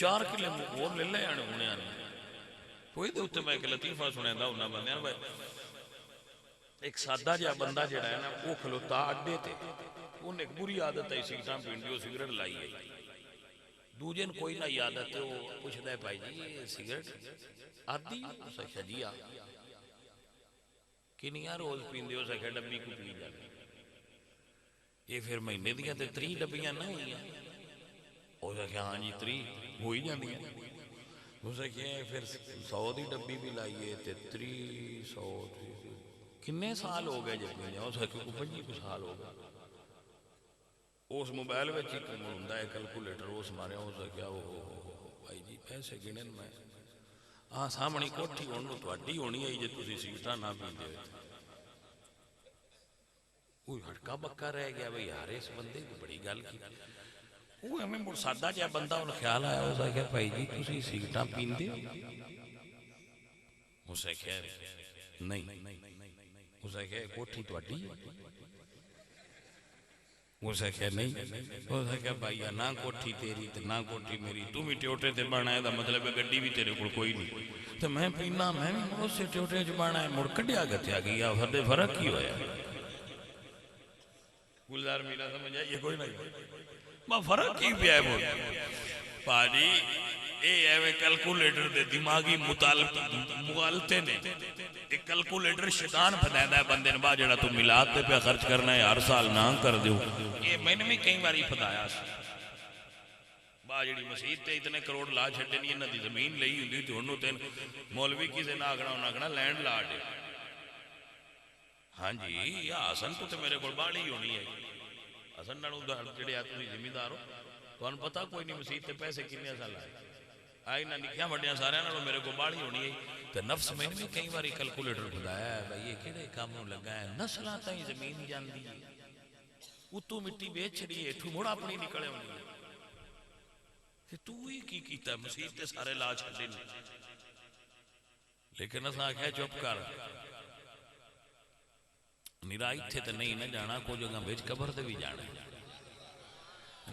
4 کلے اور لے لے آنے ہونے آنے کوئی دے اتنے میں ایک لطیفہ سنے دا انہاں بندے ہیں ایک سادہ جہاں بندہ جڑا ہے نا وہ کھلوتا اڈے تے انہیں ایک بری عادت ہے سگریٹاں پینڈیو سگریٹ لائی ہے دوجن کوئی نہ عادت ہے وہ پوچھتا ہے بھائی جی یہ سگریٹ آدھی سکھا جی آ کنیاں روز پیندیو سکھا ڈبی کو پی جانے یہ پھر مہینے دیا تے 3 ڈبیاں نہ ہوئی ہیں وہ سکھا ہاں جی 3 ہوئی جاندی ہیں وہ سکھا پھر 100 دی ڈبی بھی لائیے تے 300 کنے سال ہو گئے جب میں اس حقیقت کو 25 سال ہو گئے اس موبائل میں چیک ہوندہ ہے کلکولیٹر اس مارے ہو سکیا بھائی جی پیسے گنن میں سامنی کوٹھی ہونو تو اڈی ہونی ہے جے تسی سیٹا نہ بھی دے کوئی ہٹکا بکا رہ گیا بھئی یار اس بندے کو بڑی گل کی وہ ہمیں سادہ جا بندہ ان خیال آیا ہو سکیا بھائی جی تسی سیٹا پین دے اسے خیر نہیں اسے کہے کوٹھی تو اڈی اسے کہے نہیں اسے کہے بھائی نہ کوٹھی تیری نہ کوٹھی میری تو بھی ٹیوٹے تے بانا ہے دا مطلب ہے گڈی بھی تیرے کو کوئی نہیں تو میں پینا میں بھی اس سے ٹیوٹے جو بانا ہے مڑ کڈیا گتیا گیا فردے فرق کی ہویا گلدار میرا سمجھا یہ کوئی نہیں میں فرق کی بھی ہے مڑ پاجی اے ایوے کلکولیٹر دے دماغی مغالطے نے ایک کلکولیٹر شیطان پھدائدہ ہے بندے نبا جڑا تو ملاد تے پہ خرچ کرنا ہے ہر سال نہ کر دیو یہ میں نے بھی کئی باری پھدایا با جڑی مسیح تے اتنے کروڑ لا چھٹے نہیں انہاں دی زمین لئی ہوندی تے انہوں تین مولوی کسے نہ آگنا لینڈ لارڈ ہاں جی یا حسن تو تے میرے کو باڑی ہونی ہے حسن نہ جڑے آتے ہوئی زمیندار ہو تو ان پتہ کوئی نہیں مسیح تے پیسے کنے سال آئے آئی نہ نکھیاں بڑیاں سارے نہ میرے کو باڑی ہونی ہے تو نفس میں نے بھی کئی باری کلکولیٹر بھدایا ہے بھئی یہ کیڑے کاموں لگا ہے نسلہ تائیں زمین جان دی اتو مٹی بیچ رہی ہے تو مڑا اپنی نکلے ہونی ہے کہ تو ہی کی کیتا ہے مسیح تے سارے لا چھڑے نہیں لیکن اسا کہے چپ کر نرائی تھے تے نہیں نہ جانا کو جگہ بیچ قبر تے بھی جانا ہے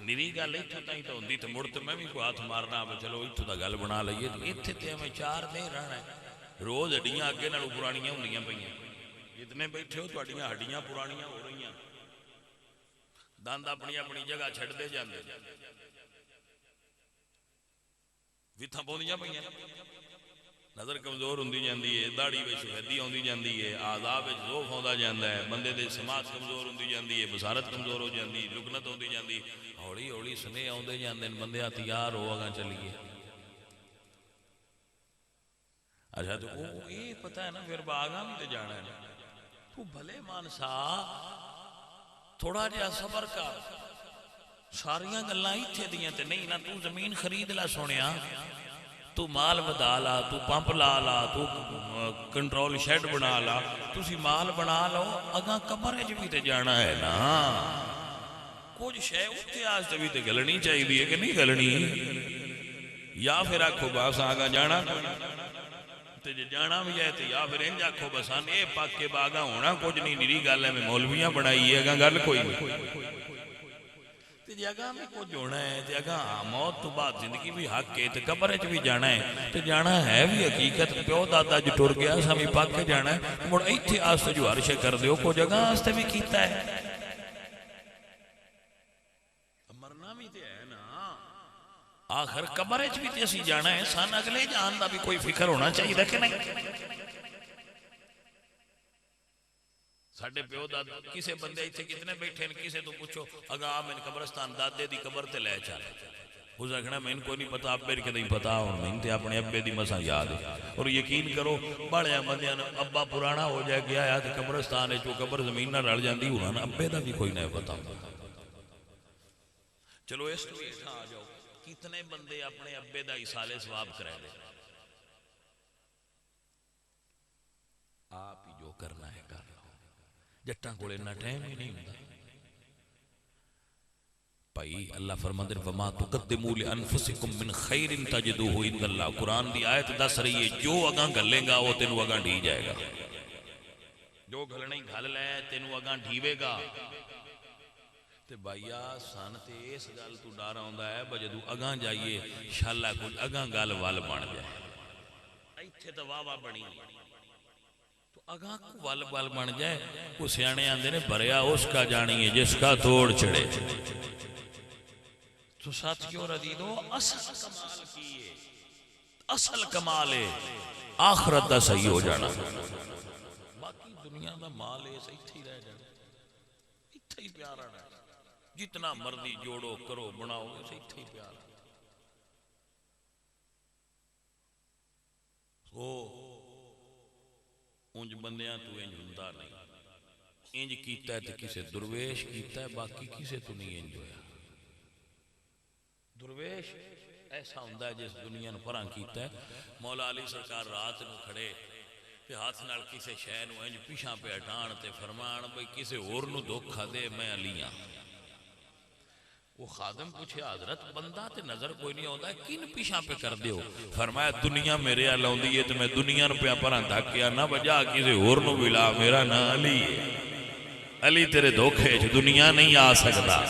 نری گل اتھے تائیں تو ہوندی تے مڑ تے میں بھی کو ہاتھ مارنا چلو اتھے دا گل بنا لئیے اتھے تے ہمیں 4 دن رہنا ہے روز ہڈیاں اگے نالوں پرانیاں ہوندیاں پئیاں جتنے بیٹھے ہو تو ہڈیاں پرانیاں ہو رہی ہیں دند اپنی اپنی جگہ چھڑ دے جاندے ویتھاں پوندیاں پئیاں نظر کمزور ہوندی جاندی ہے داڑھی وچ سفیدی ہوندی جاندی ہے اعضاء وچ ضعف ہوندا جاندا ہے بندے دے سماعت کمزور ہوندی جاندی ہے بصارت کمزور ہو جاندی لکنت ہوندی جاندی ہولی ہولی سنے آوندے جاندے بندے تیار ہو اگاں چلیے اچھا تو وہ یہ پتہ ہے نا پھر باغاں بھی تے جانا ہے تو بھلے مانسا تھوڑا جہا صبر کر ساریاں گلاں ایتھے دیاں تے نہیں نہ تو زمین خرید لا سونیا تو مال بدا لا تو پمپ لا لا تو کنٹرول شیڈ بنا لا تسی مال بنا لو اگاں قبر وچ بھی تے جانا ہے نا کچھ شے اوتے آج بھی تے گلنی چاہیے ہے کہ نہیں گلنی یا پھر آکھو بس آگا جانا تے جے جانا بھی ہے تے یا پھر انج آکھو بسان اے پاک کے باغا ہونا کچھ نہیں نری گل ہے میں مولویاں بنائی ہے گل کوئی نہیں تے جے اگاں میں کچھ ہونا ہے تے اگاں موت تو بعد زندگی بھی حق ہے تے قبر وچ بھی جانا ہے تے جانا ہے بھی حقیقت پیو دادا جو ٹر گیا سامی پاک کے جانا ہے مڑ ایتھے آستے جو عرش کر دیو کو جگہ آستے بھی کیتا ہے مرنا بھی تے ہے نا آخر قبر وچ بھی تے اسی جانا ہے سان اگلے جان دا بھی کوئی فکر ہونا چاہیے کہ نہیں ساڑھے پیو دادا کسے بندے ایتھے کتنے بیٹھے ہیں کسے تو پوچھو اگر آپ میں قبرستان دادے دی قبر تے لے چالے اس اکھنا میں ان کو نہیں پتا ابے کے نہیں پتا اور میں انتے اپنے ابے دی مسا یاد ہے اور یقین کرو بڑے بندے ابا پرانا ہو جائے گیا ہے تو قبرستان ہے جو قبر زمین نہ رل جاندی ہونا نا ابے دا بھی کوئی نہیں پتا چلو اس تو ایسا آ جاؤ کتنے بندے اپنے ابے دا ایسالے ثواب کرے دے آپ ہی جو کرنا ہے کر لو جٹاں کولے نہ ٹائم ہی نہیں ہوندا بھائی اللہ فرماتے ہیں وما تقدموا لانفسکم من خیر تجدوہ عند اللہ قرآن دی آیت دس رہی ہے جو اگاں گھلے گا وہ تینوں اگاں ڈھی جائے گا جو گھلنے گھل لے تینوں اگاں ڈھیوے گا تے بھائیا سان تے اس گل تو ڈارا ہوندا ہے بجدو اگاں جائیے شاللہ کچھ اگاں گل وال بن جائے ایتھے تو واہ واہ بنی تو اگاں کو وال وال بن جائے کو سیانے آندے نے بھریا اس کا جانی ہے جس کا توڑ چڑھے تو ساتھیوں ردیدو اصل کمال کیے اصل کمال ہے آخرت دا صحیح ہو جانا باقی دنیا دا مال ہے صحیح تھی رہ جانا اتھا ہی پیارا رہا جتنا مرضی جوڑو کرو بناؤ صحیح تھی پیارا انج بندیاں تو انج ہندہ نہیں انج کیتا ہے تو کسے درویش کیتا ہے باقی کسے تو نہیں انج ہویا درویش ایسا ہوندہ ہے جس دنیا نے پران کیتا ہے مولا علی سرکار رات نو کھڑے پہ ہاتھ نال کسے شے نو انج پیشاں پہ اٹھان تے فرمان بھئی کسے اور نو دھوکھا دے میں علیاں وہ خادم پوچھے حضرت بندہ تے نظر کوئی نہیں ہوتا ہے کن پیشاں پہ کر دیو فرمایا دنیا میرے اللہ ہوندی ہے تو میں دنیا نو پہ پران دھاکیا نہ بجا کسے اور نو بلا میرا نا علی ہے علی تیرے دھوکھے جو دنیا نہیں آ سکتا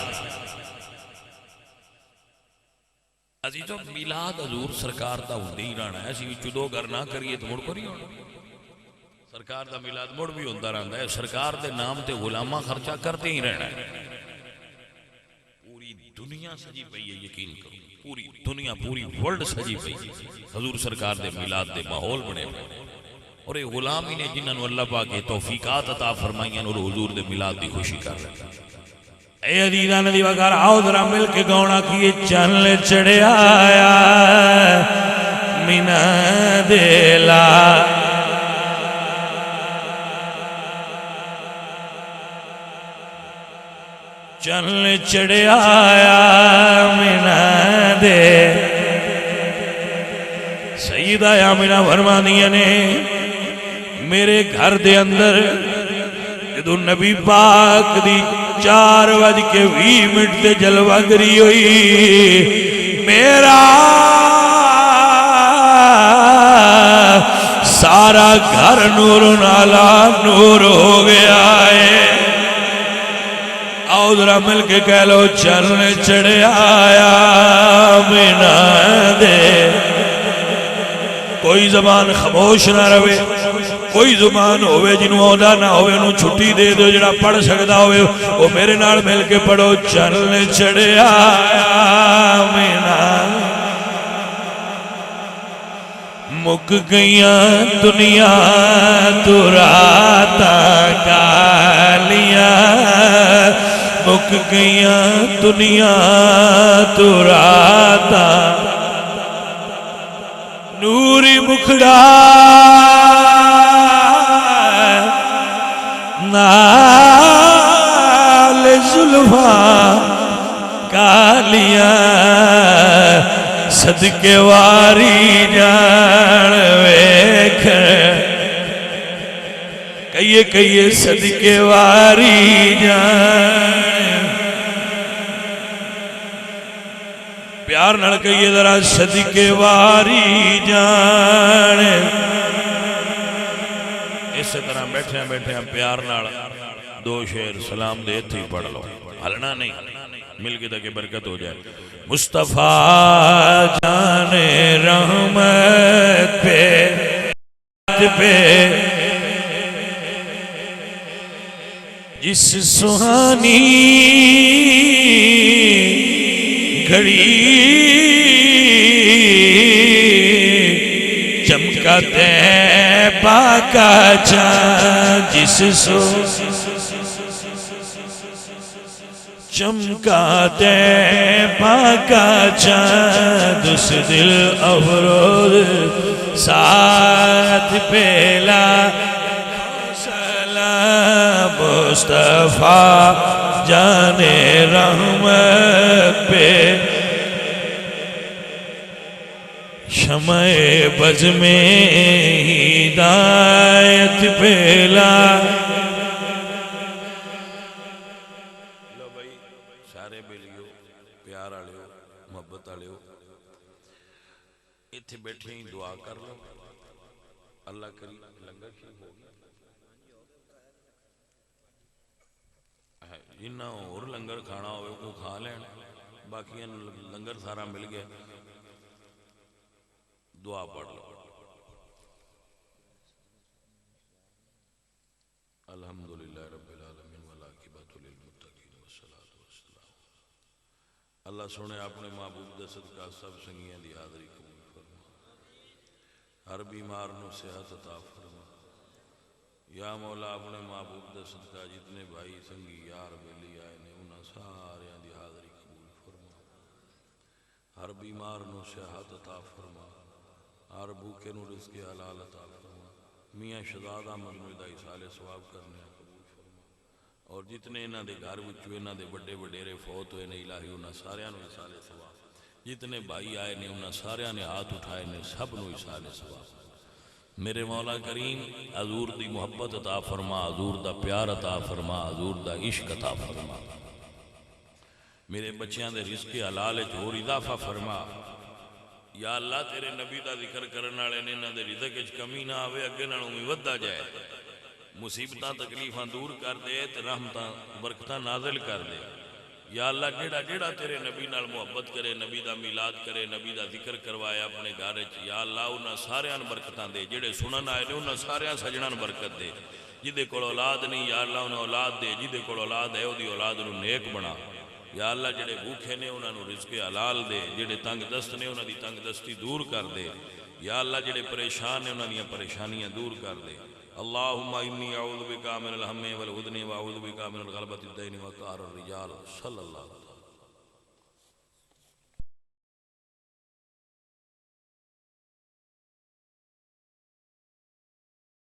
عزیزو میلاد حضور سرکار دا ہوندی ہی رہنا ہے اسی چدو گر نہ کریے تو مڑ کو نہیں ہونا سرکار دا میلاد مڑ بھی ہوندہ رہنا ہے سرکار دے نام تے غلامہ خرچہ کرتے ہی رہنا ہے پوری دنیا سجی پئی ہے یقین کرو پوری دنیا پوری ورلڈ سجی پئی حضور سرکار دے میلاد دے ماحول بنے اور یہ غلامی نے جنہوں اللہ پاک کے توفیقات عطا فرمائیاں اور حضور دے میلاد دی خوشی کر رہے ہیں اے عزیزاں ندی وگر آؤ ذرا مل کے گونا کیے چل چڑھے آیا مینا دیلا چل چڑھے آیا مینا دے سیدہ آمنہ فرمانیہ نے میرے گھر دے اندر جدو نبی پاک دی 4:20 تے جلوہ گری ہوئی میرا سارا گھر نور نالا نور ہو گیا ہے آؤ ذرا مل کے کہہ لو چلنے چڑھے آیا مینا دے کوئی زبان خاموش نہ رہے کوئی زبان ہوئے جنہوں آدھا نہ ہوئے انہوں چھٹی دے دو جڑا پڑھ سکتا ہوئے وہ میرے نال مل کے پڑھو چلنے چڑھے آیا مینا مک گئیاں دنیا تو راتا کالیاں مک گئیاں دنیا تو راتا نوری مکھڑا نال زلفاں کالیاں صدقے واری جان ویکھ کئیے صدقے واری جان پیار نال کہیے ذرا صدقے واری جان اس طرح بیٹھے بیٹھے پیار نال دو شعر سلام دے تھی پڑھ لو ہلنا نہیں مل کے تاکہ برکت ہو جائے مصطفیٰ جان رحمت پہ جس سہانی گھڑی چمکا طیبہ کا چاند جس چمکا طیبہ کا چاند اس دل افروز ساتھ پیلا سلام مصطفیٰ جان رحمت پہ شمع بز میں ہدایت پیلا سارے بیلیو پیار آلیو محبت آلیو اتھے بیٹھے ہی دعا کر لو اللہ کری لنگر شریف ہو گیا جنہ اور لنگر کھانا ہوئے کو کھا لین باقی لنگر سارا مل گیا دعا پڑھ لو الحمدللہ رب العالمین والعاقبۃ للمتقین والصلاۃ والسلام اللہ سونے اپنے محبوب دے صدقہ سب سنگیاں دی حاضری قبول فرما ہر بیمار نو صحت عطا فرما یا مولا اپنے محبوب دے صدقہ جتنے بھائی سنگی یار بیلی آئے نے انہاں سارے دی حاضری قبول فرما ہر بیمار نو صحت عطا فرما ہر بھوکے نو رزق حلال عطا فرما میاں شہزاد احمد مرزا ایصال ثواب کرنے قبول فرما اور جتنے انہاں دے گھر وچوں انہاں دے بڑے وڈیرے فوت ہوئے نے الہی انہاں ساریاں نو ایصال ثواب جتنے بھائی آئے نے انہاں ساریاں نے ہاتھ اٹھائے نے سب نو ایصال ثواب میرے مولا کریم حضور دی محبت عطا فرما حضور دا پیار عطا فرما حضور دا عشق عطا فرما میرے بچیاں دے رزق حلال وچ ہور اضافہ فرما یا اللہ تیرے نبی دا ذکر کرن والے نے انہاں دے رزق وچ کمی نہ آوے اگے نالوں وی ودا جائے مصیبتاں تکلیفاں دور کر دے تے رحمتاں برکتاں نازل کر دے یا اللہ جیڑا جیڑا تیرے نبی نال محبت کرے نبی دا میلاد کرے نبی دا ذکر کروائے اپنے گھر وچ یا اللہ انہاں ساریاں برکتاں دے جڑے سنن آئے نے انہاں ساریاں سجناں برکت دے جدے کول اولاد نہیں یا اللہ انہاں اولاد دے جدے کول اولاد ہے اودی اولاد نو نیک بنا یا اللہ جڑے بھوکے نے انہاں نو رزق حلال دے جڑے تنگ دست نے انہاں دی تنگ دستی دور کر دے یا اللہ جڑے پریشان نے انہاں دی پریشانیاں دور کر دے اللہم انی اعوذ بک من الہم والحزن واعوذ بک من غلبۃ الدین وقہر الرجال صلی اللہ علیہ وسلم